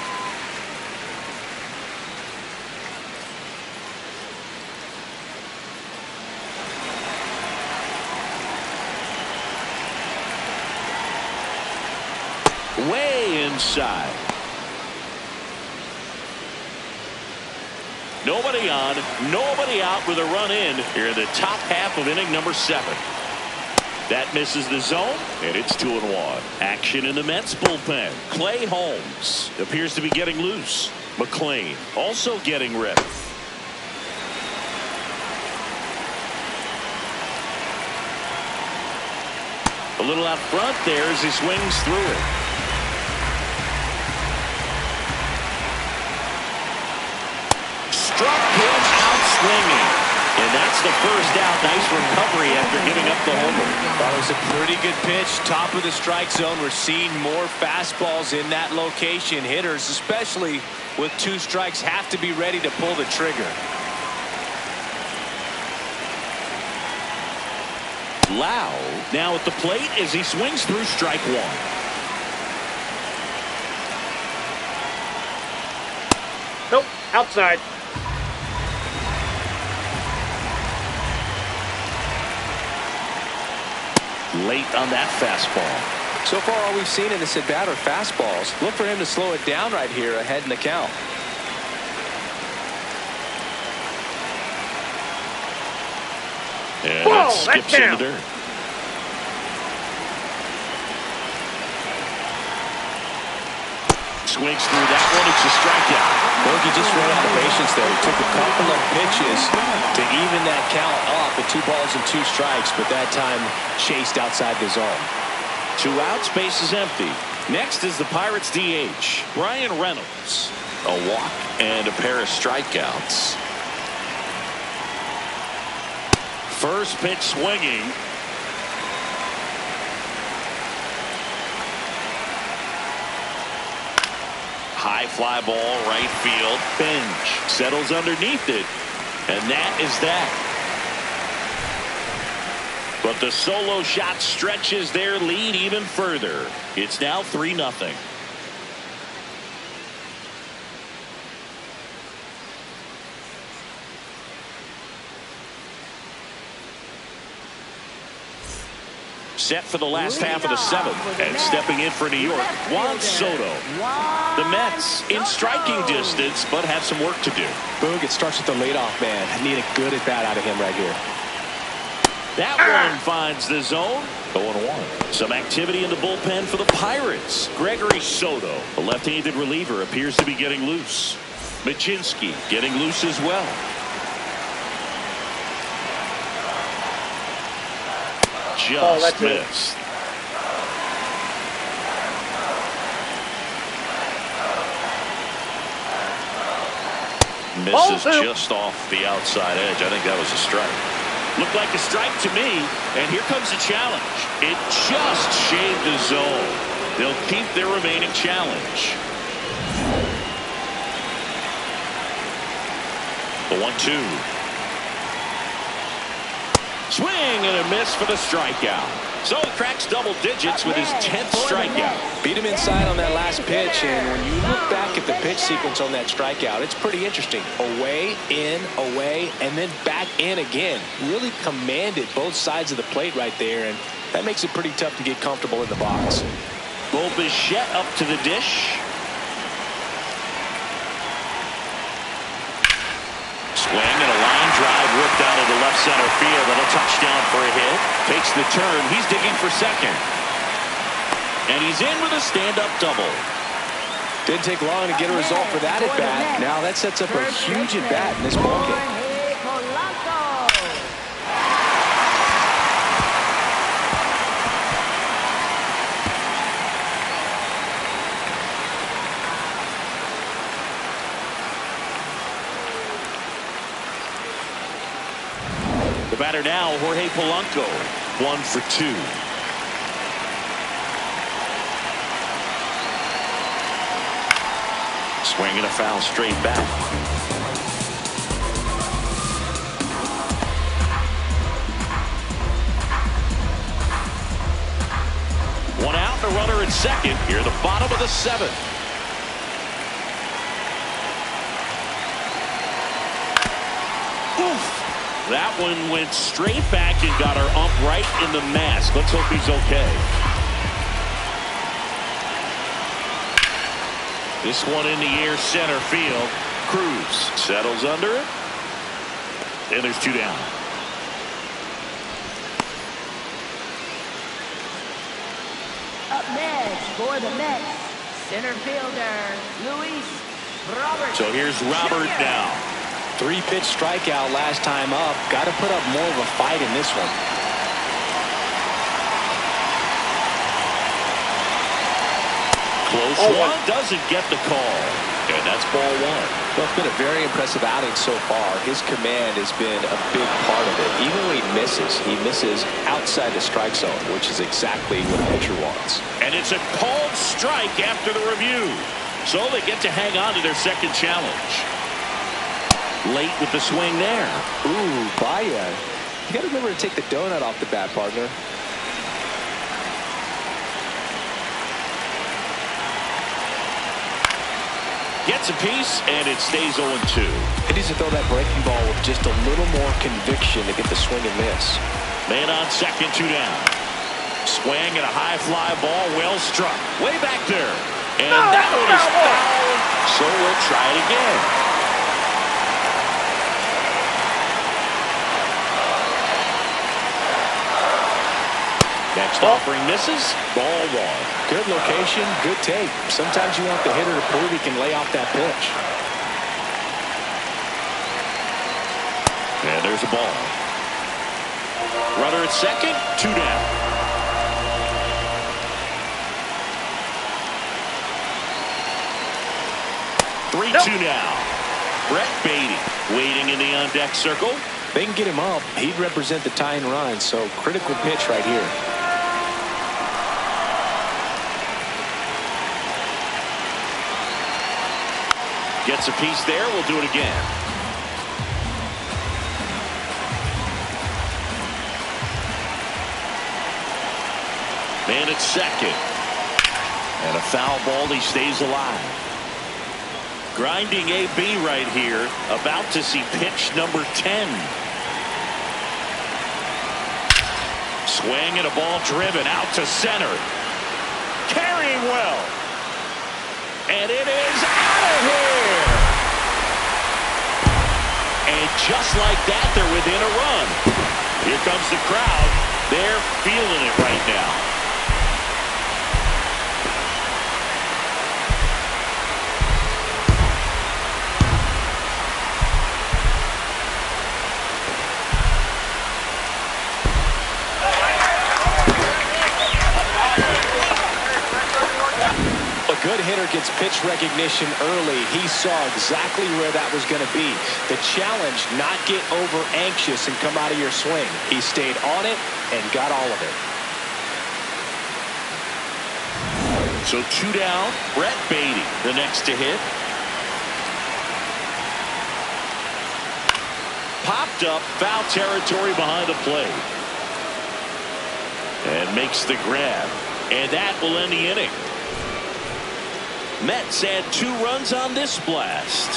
Way inside. Nobody on, nobody out with a run in here in the top half of inning number 7. That misses the zone, and it's 2-1. Action in the Mets bullpen. Clay Holmes appears to be getting loose. McLean also getting ready. A little out front there as he swings through it. Struck him out swinging. And that's the first out. Nice recovery after giving up the homer. That was a pretty good pitch. Top of the strike zone. We're seeing more fastballs in that location. Hitters, especially with 2 strikes, have to be ready to pull the trigger. Lau now at the plate as he swings through strike 1. Nope, outside. Late on that fastball. So far, all we've seen in this at-bat are fastballs. Look for him to slow it down right here ahead in the count. And whoa, it skips in the dirt. Swings through that one. It's a strikeout. Bogey just ran out of patience there. He took a couple of pitches to even that count off at 2 balls and 2 strikes, but that time chased outside the zone. 2 outs, base is empty. Next is the Pirates DH, Brian Reynolds. A walk and a pair of strikeouts. First pitch swinging. High fly ball, right field. Bench settles underneath it. And that is that. But the solo shot stretches their lead even further. It's now 3-0. Set for the last half of the 7th, and stepping in for New York, Juan Soto. The Mets in striking distance, but have some work to do. Boog, it starts with the leadoff man. I need a good at-bat out of him right here. That one finds the zone. 0-1. Some activity in the bullpen for the Pirates. Gregory Soto, a left-handed reliever, appears to be getting loose. Machinsky getting loose as well. Just missed. Misses just off the outside edge. I think that was a strike. Looked like a strike to me, and here comes the challenge. It just shaved the zone. They'll keep their remaining challenge. The 1-2. Swing and a miss for the strikeout. So he cracks double digits with his 10th strikeout. Beat him inside on that last pitch, and when you look back at the pitch sequence on that strikeout, it's pretty interesting. Away, in, away, and then back in again. Really commanded both sides of the plate right there, and that makes it pretty tough to get comfortable in the box. Bo Bichette up to the dish. Swing and a line drive ripped out of the left center field, and a touchdown for a hit. Takes the turn. He's digging for second. And he's in with a stand-up double. Didn't take long to get a result for that at bat. Now that sets up a huge at bat in this ballgame. The batter now, Jorge Polanco, 1 for 2. Swinging a foul straight back. One out, the runner at second. Here, the bottom of the 7th. Oof. That one went straight back and got her ump right in the mask. Let's hope he's okay. This one in the air, center field. Cruz settles under it. And there's 2 down. Up next for the Mets, center fielder, Luis Robert. So here's Robert now. 3-pitch strikeout last time up. Got to put up more of a fight in this one. Close one, doesn't get the call. And that's ball 1. Well, it's been a very impressive outing so far. His command has been a big part of it. Even when he misses outside the strike zone, which is exactly what a pitcher wants. And it's a called strike after the review. So they get to hang on to their second challenge. Late with the swing there. Ooh, Baya. You got to remember to take the donut off the bat, partner. Gets a piece, and it stays 0-2. He needs to throw that breaking ball with just a little more conviction to get the swing and miss. Man on second, 2 down. Swing and a high fly ball, well struck. Way back there. And that one is foul. So we'll try it again. Next offering misses. Ball 1. Good location, good take. Sometimes you want the hitter to prove he can lay off that pitch. And there's a ball. Runner at second, 2 down. Nope. 3-2 now. Brett Beatty waiting in the on-deck circle. They can get him up. He'd represent the tying run, so critical pitch right here. Gets a piece there. We'll do it again. Man at second. And a foul ball. He stays alive. Grinding AB right here. About to see pitch number 10. Swing and a ball driven out to center. Carrying well. And it is out of here. And just like that, they're within a run. Here comes the crowd. They're feeling it right now. Good hitter gets pitch recognition early. He saw exactly where that was going to be. The challenge, not get over anxious and come out of your swing. He stayed on it and got all of it. So 2 down. Brett Beatty, the next to hit. Popped up, foul territory behind the plate. And makes the grab. And that will end the inning. Mets add 2 runs on this blast.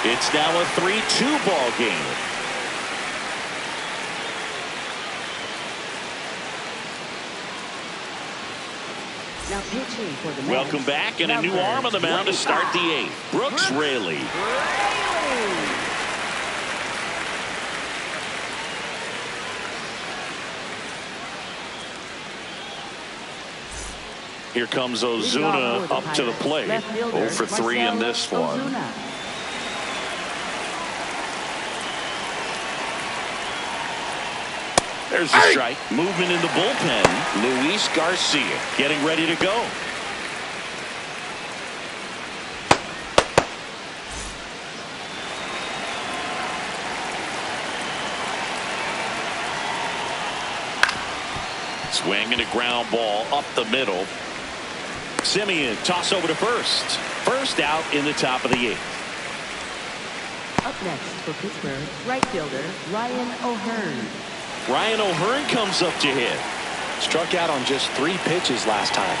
It's now a 3-2 ball game. Now pitching for the Mets. Welcome back, and a new arm on the mound to start the 8th. Brooks Raley. Here comes Ozuna up to the plate. 0 for 3 in this one. There's a strike. Movement in the bullpen. Luis Garcia getting ready to go. Swing and a ground ball up the middle. Simeon toss over to first. First out in the top of the 8th. Up next for Pittsburgh, right fielder Ryan O'Hearn. Ryan O'Hearn comes up to hit. Struck out on just 3 pitches last time.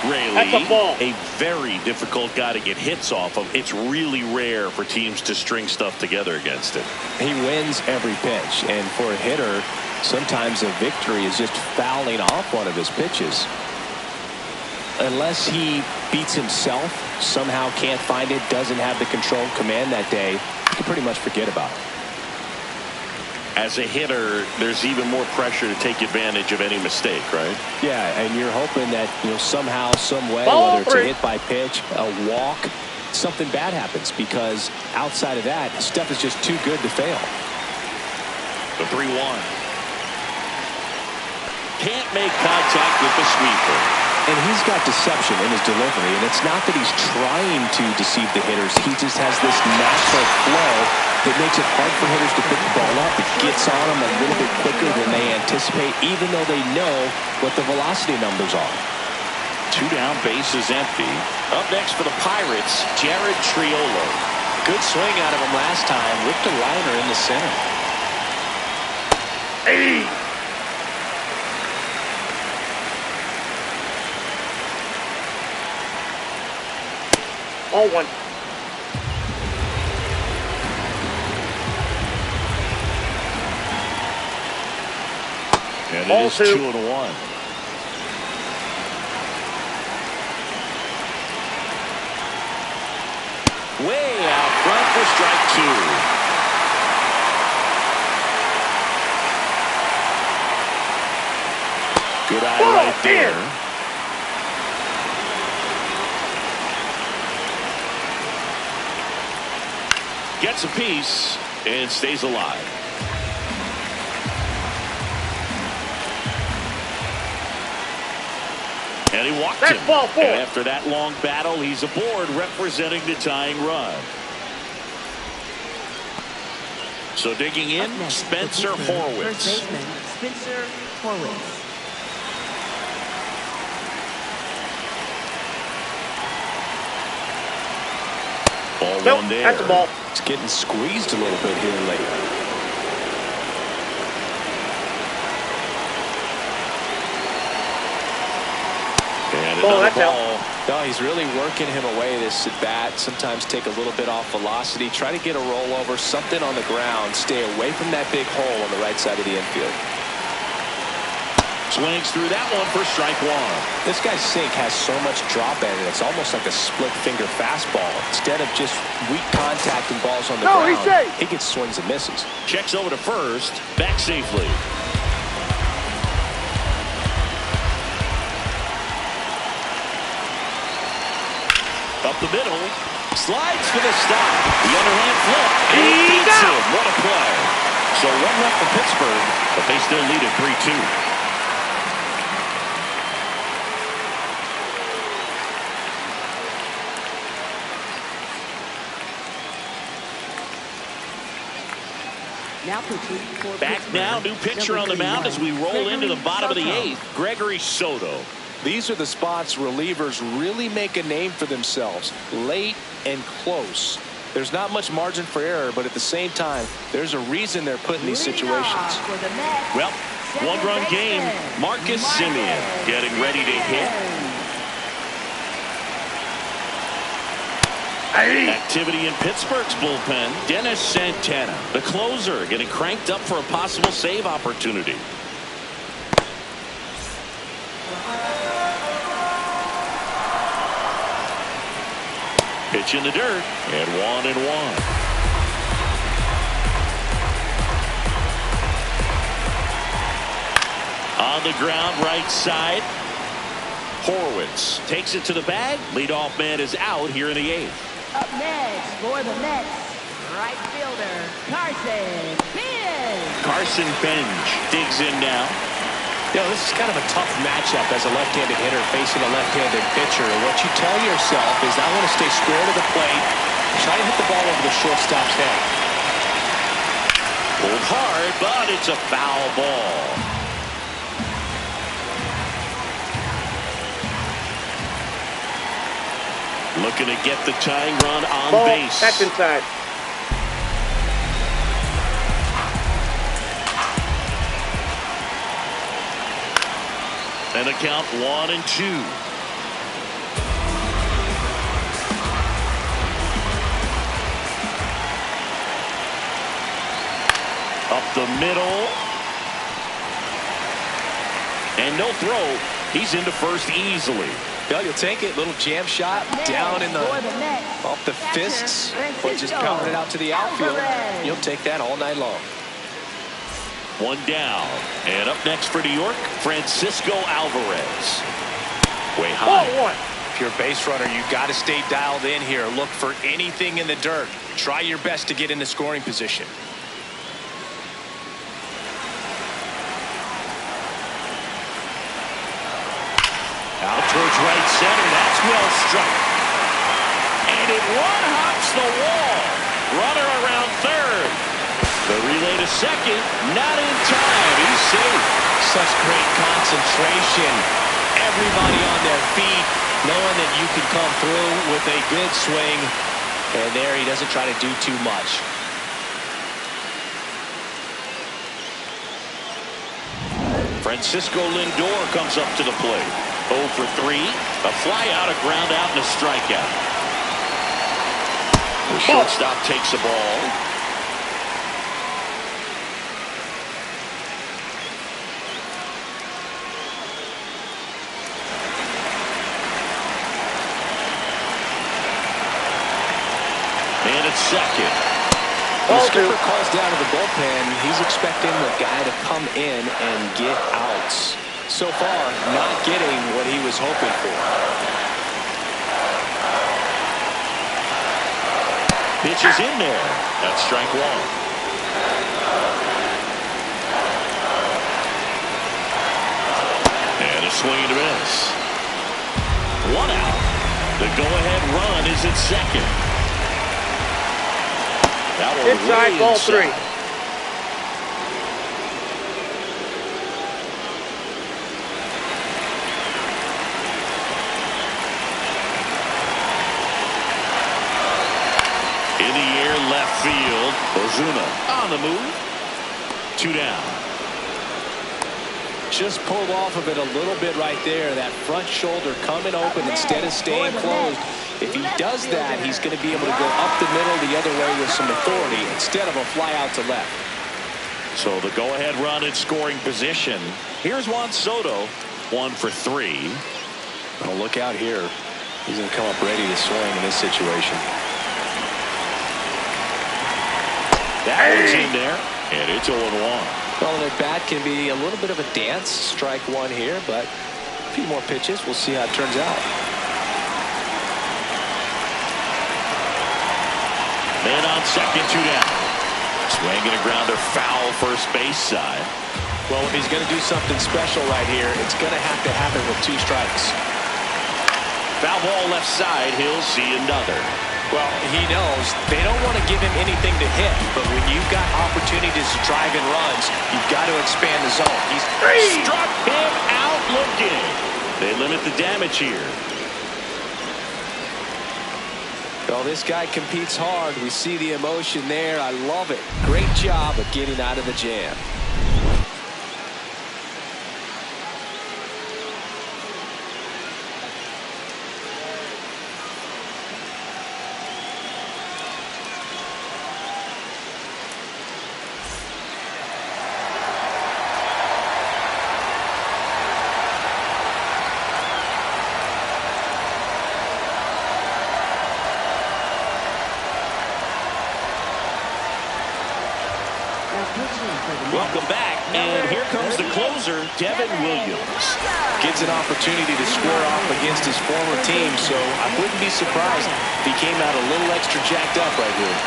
Rayleigh, a very difficult guy to get hits off of. It's really rare for teams to string stuff together against it. He wins every pitch, and for a hitter, sometimes a victory is just fouling off one of his pitches. Unless he beats himself, somehow can't find it, doesn't have the control and command that day, you can pretty much forget about it. As a hitter, there's even more pressure to take advantage of any mistake, right? Yeah, and you're hoping that, somehow, some way, whether it's a hit by pitch, a walk, something bad happens, because outside of that, stuff is just too good to fail. The 3-1. Can't make contact with the sweeper. And he's got deception in his delivery, and it's not that he's trying to deceive the hitters. He just has this natural flow that makes it hard for hitters to pick the ball up. It gets on them a little bit quicker than they anticipate, even though they know what the velocity numbers are. 2 down, bases empty. Up next for the Pirates, Jared Triolo. Good swing out of him last time. Whipped a liner in the center. Hey! All 1. And it is 2-1. Way out front for strike 2. Good eye right there. Gets a piece and stays alive. And he walked him. Ball 4. And after that long battle, he's aboard representing the tying run. So digging in, Spencer Horwitz. First baseman Spencer Horwitz. Ball Nope, 1 there. that's a ball. It's getting squeezed a little bit here lately. And Ball, another that's out. ball. No, he's really working him away this at bat. Sometimes take a little bit off velocity. Try to get a rollover, something on the ground. Stay away from that big hole on the right side of the infield. Swings through that one for strike 1. This guy's sink has so much drop in it. It's almost like a split finger fastball. Instead of just weak contact and balls on the ground, he gets swings and misses. Checks over to first. Back safely. Up the middle. Slides for the stop. The underhand flip. And it beats him. What a play. So 1 left for Pittsburgh, but they still lead at 3-2. Back now, new pitcher on the mound as we roll into the bottom of the 8th, Gregory Soto. These are the spots relievers really make a name for themselves, late and close. There's not much margin for error, but at the same time, there's a reason they're put in these situations. Well, 1-run game. Marcus Simeon getting ready to hit. Activity in Pittsburgh's bullpen. Dennis Santana, the closer, getting cranked up for a possible save opportunity. Pitch in the dirt, and 1-1. On the ground, right side. Horowitz takes it to the bag. Leadoff man is out here in the 8th. Up next for the Mets, right fielder, Carson Bench. Carson Bench digs in now. You know, this is kind of a tough matchup as a left-handed hitter facing a left-handed pitcher. What you tell yourself is, I want to stay square to the plate, try to hit the ball over the shortstop's head. Pulled hard, but it's a foul ball. Looking to get the tying run on Ball. base. That's inside. And a count 1-2. Up the middle. And no throw. He's into first easily. Yeah, you'll take it. Little jam shot down in the off the fists, but just pounded it out to the outfield. You'll take that all night long. One down. And up next for New York, Francisco Alvarez. Way high. Ball 1. If you're a base runner, you've got to stay dialed in here. Look for anything in the dirt. Try your best to get into scoring position. Out towards right center. That's well struck. And it one-hops the wall. Runner around third. The relay to second. Not in time. He's safe. Such great concentration. Everybody on their feet, knowing that you can come through with a good swing. And there he doesn't try to do too much. Francisco Lindor comes up to the plate. 0 for 3. A fly out, a ground out, and a strikeout. The shortstop takes the ball. And it's second. The skipper calls down to the bullpen. He's expecting the guy to come in and get outs. So far, not getting what he was hoping for. Pitch is in there. That's strike 1. And a swing and a miss. 1 out. The go-ahead run is at second. That one Inside, ball 3. In the air, left field. Ozuna on the move. 2 down. Just pulled off of it a little bit right there. That front shoulder coming open instead of staying closed. If he does that, he's going to be able to go up the middle the other way with some authority instead of a fly out to left. So the go-ahead run in scoring position. Here's Juan Soto. 1 for 3. Oh, look out here. He's going to come up ready to swing in this situation. That one's in there, and it's 0-1. Well, and at bat can be a little bit of a dance. Strike 1 here, but a few more pitches. We'll see how it turns out. Man on second, 2 down. Swinging a grounder foul first base side. Well, if he's going to do something special right here, it's going to have to happen with 2 strikes. Foul ball left side. He'll see another. Well, he knows they don't want to give him anything to hit, but when you've got opportunities to drive in runs, you've got to expand the zone. He's struck him out looking. They limit the damage here. Well, this guy competes hard. We see the emotion there. I love it. Great job of getting out of the jam. Welcome back, and here comes the closer, Devin Williams. Gets an opportunity to square off against his former team, so I wouldn't be surprised if he came out a little extra jacked up right here.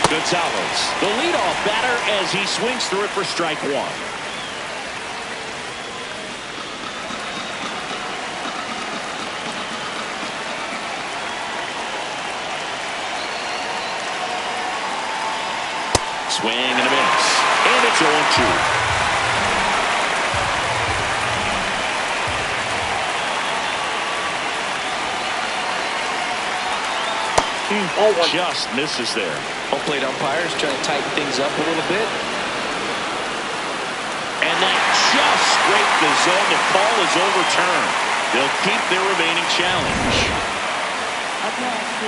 Gonzalez, the leadoff batter, as he swings through it for strike one. Swing and a miss. And it's 0-2. Just misses there. Home plate umpires trying to tighten things up a little bit. And that just scraped the zone. The call is overturned. They'll keep their remaining challenge.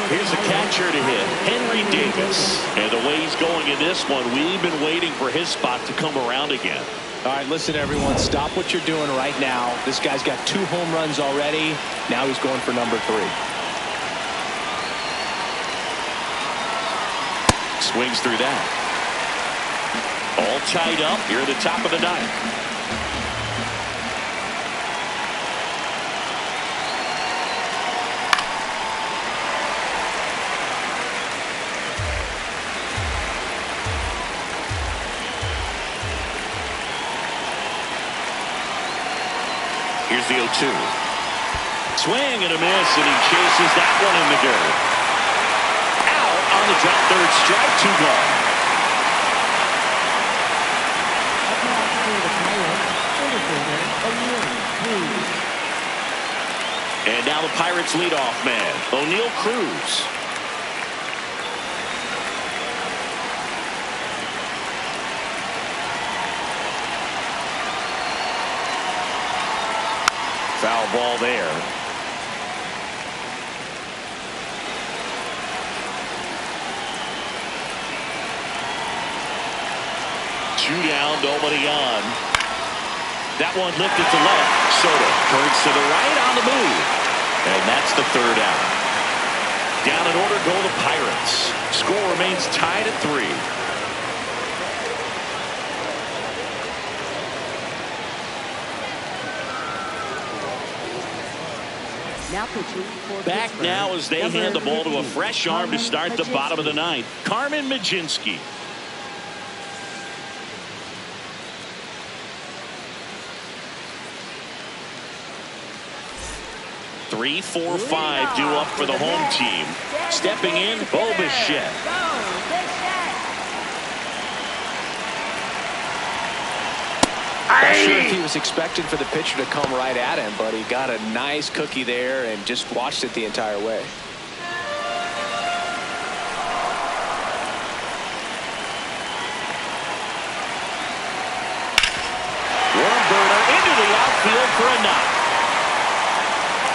Here's a catcher to hit, Henry Davis. And the way he's going in this one, we've been waiting for his spot to come around again. All right, listen, everyone, stop what you're doing right now. This guy's got 2 home runs already. Now he's going for number 3. Swings through that. All tied up here at the top of the ninth. Here's the 0-2. Swing and a miss, and he chases that one in the dirt. Out on the drop, third strike, 2 gone. And now the Pirates leadoff man, O'Neal Cruz. Foul ball there. Two down, nobody on. That one lifted to left. Soto turns to the right on the move. And that's the 3rd out. Down in order go the Pirates. Score remains tied at 3. Back now as they hand the ball to a fresh arm to start the bottom of the ninth. Carmen Mlodzinski. Three, 4, 5 due up for the home team. Stepping in, Bo Bichette. Not sure if he was expecting for the pitcher to come right at him, but he got a nice cookie there and just watched it the entire way. Warm burner into the outfield for a knock.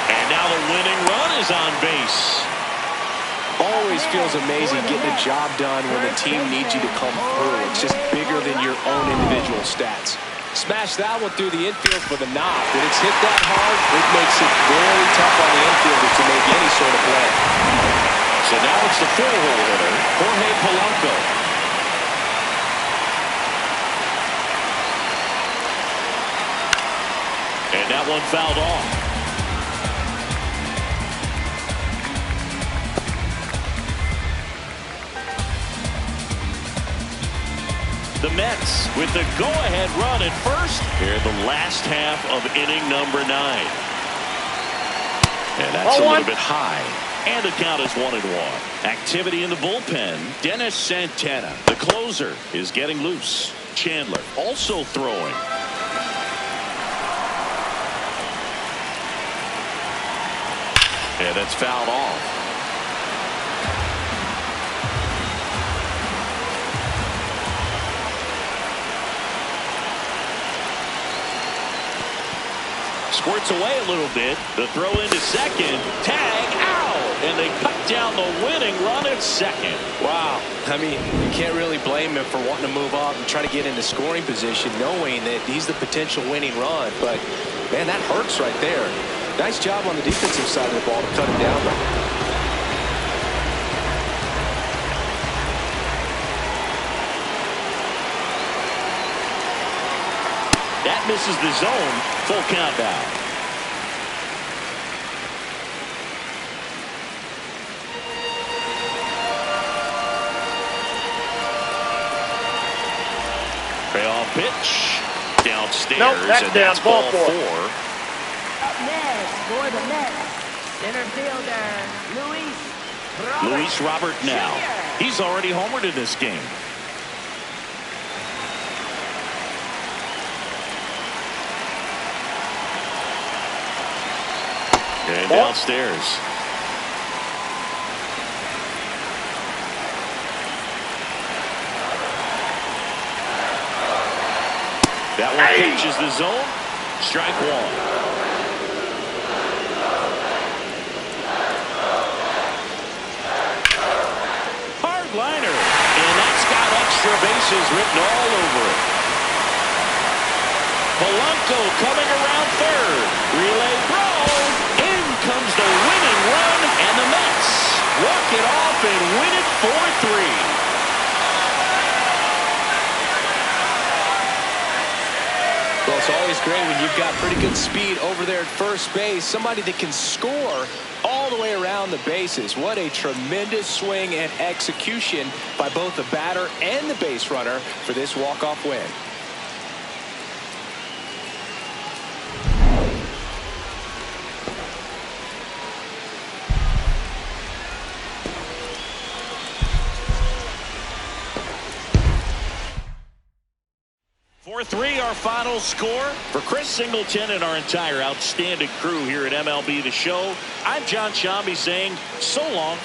And now the winning run is on base. Always feels amazing getting a job done when the team needs you to come through. It's just bigger than your own individual stats. Smash that one through the infield for the knock. When it's hit that hard, it makes it very tough on the infielder to make any sort of play. So now it's the 4-hole hitter, Jorge Polanco. And that one fouled off. The Mets with the go-ahead run at first here in the last half of inning number 9. And that's a little bit high. And the count is 1-1. Activity in the bullpen. Dennis Santana, the closer, is getting loose. Chandler also throwing. And that's fouled off. Squirts away a little bit. The throw into second. Tag out. And they cut down the winning run at second. Wow. I mean, you can't really blame him for wanting to move up and try to get into scoring position, knowing that he's the potential winning run. But, man, that hurts right there. Nice job on the defensive side of the ball to cut him down. That misses the zone. Full count now. Payoff pitch. Downstairs. Nope, that's down. Ball four. Up next for the Mets, center fielder, Luis Robert now. Jr. He's already homered in this game. And downstairs. That one catches the zone. Strike one. Hard liner. And that's got extra bases written all over it. Polanco coming around third. Relay throw. In comes the winning run. And the Mets walk it off and win it 4-3. Well, it's always great when you've got pretty good speed over there at first base. Somebody that can score all the way around the bases. What a tremendous swing and execution by both the batter and the base runner for this walk-off win. Our final score. For Chris Singleton and our entire outstanding crew here at MLB The Show, I'm John Shambi saying so long.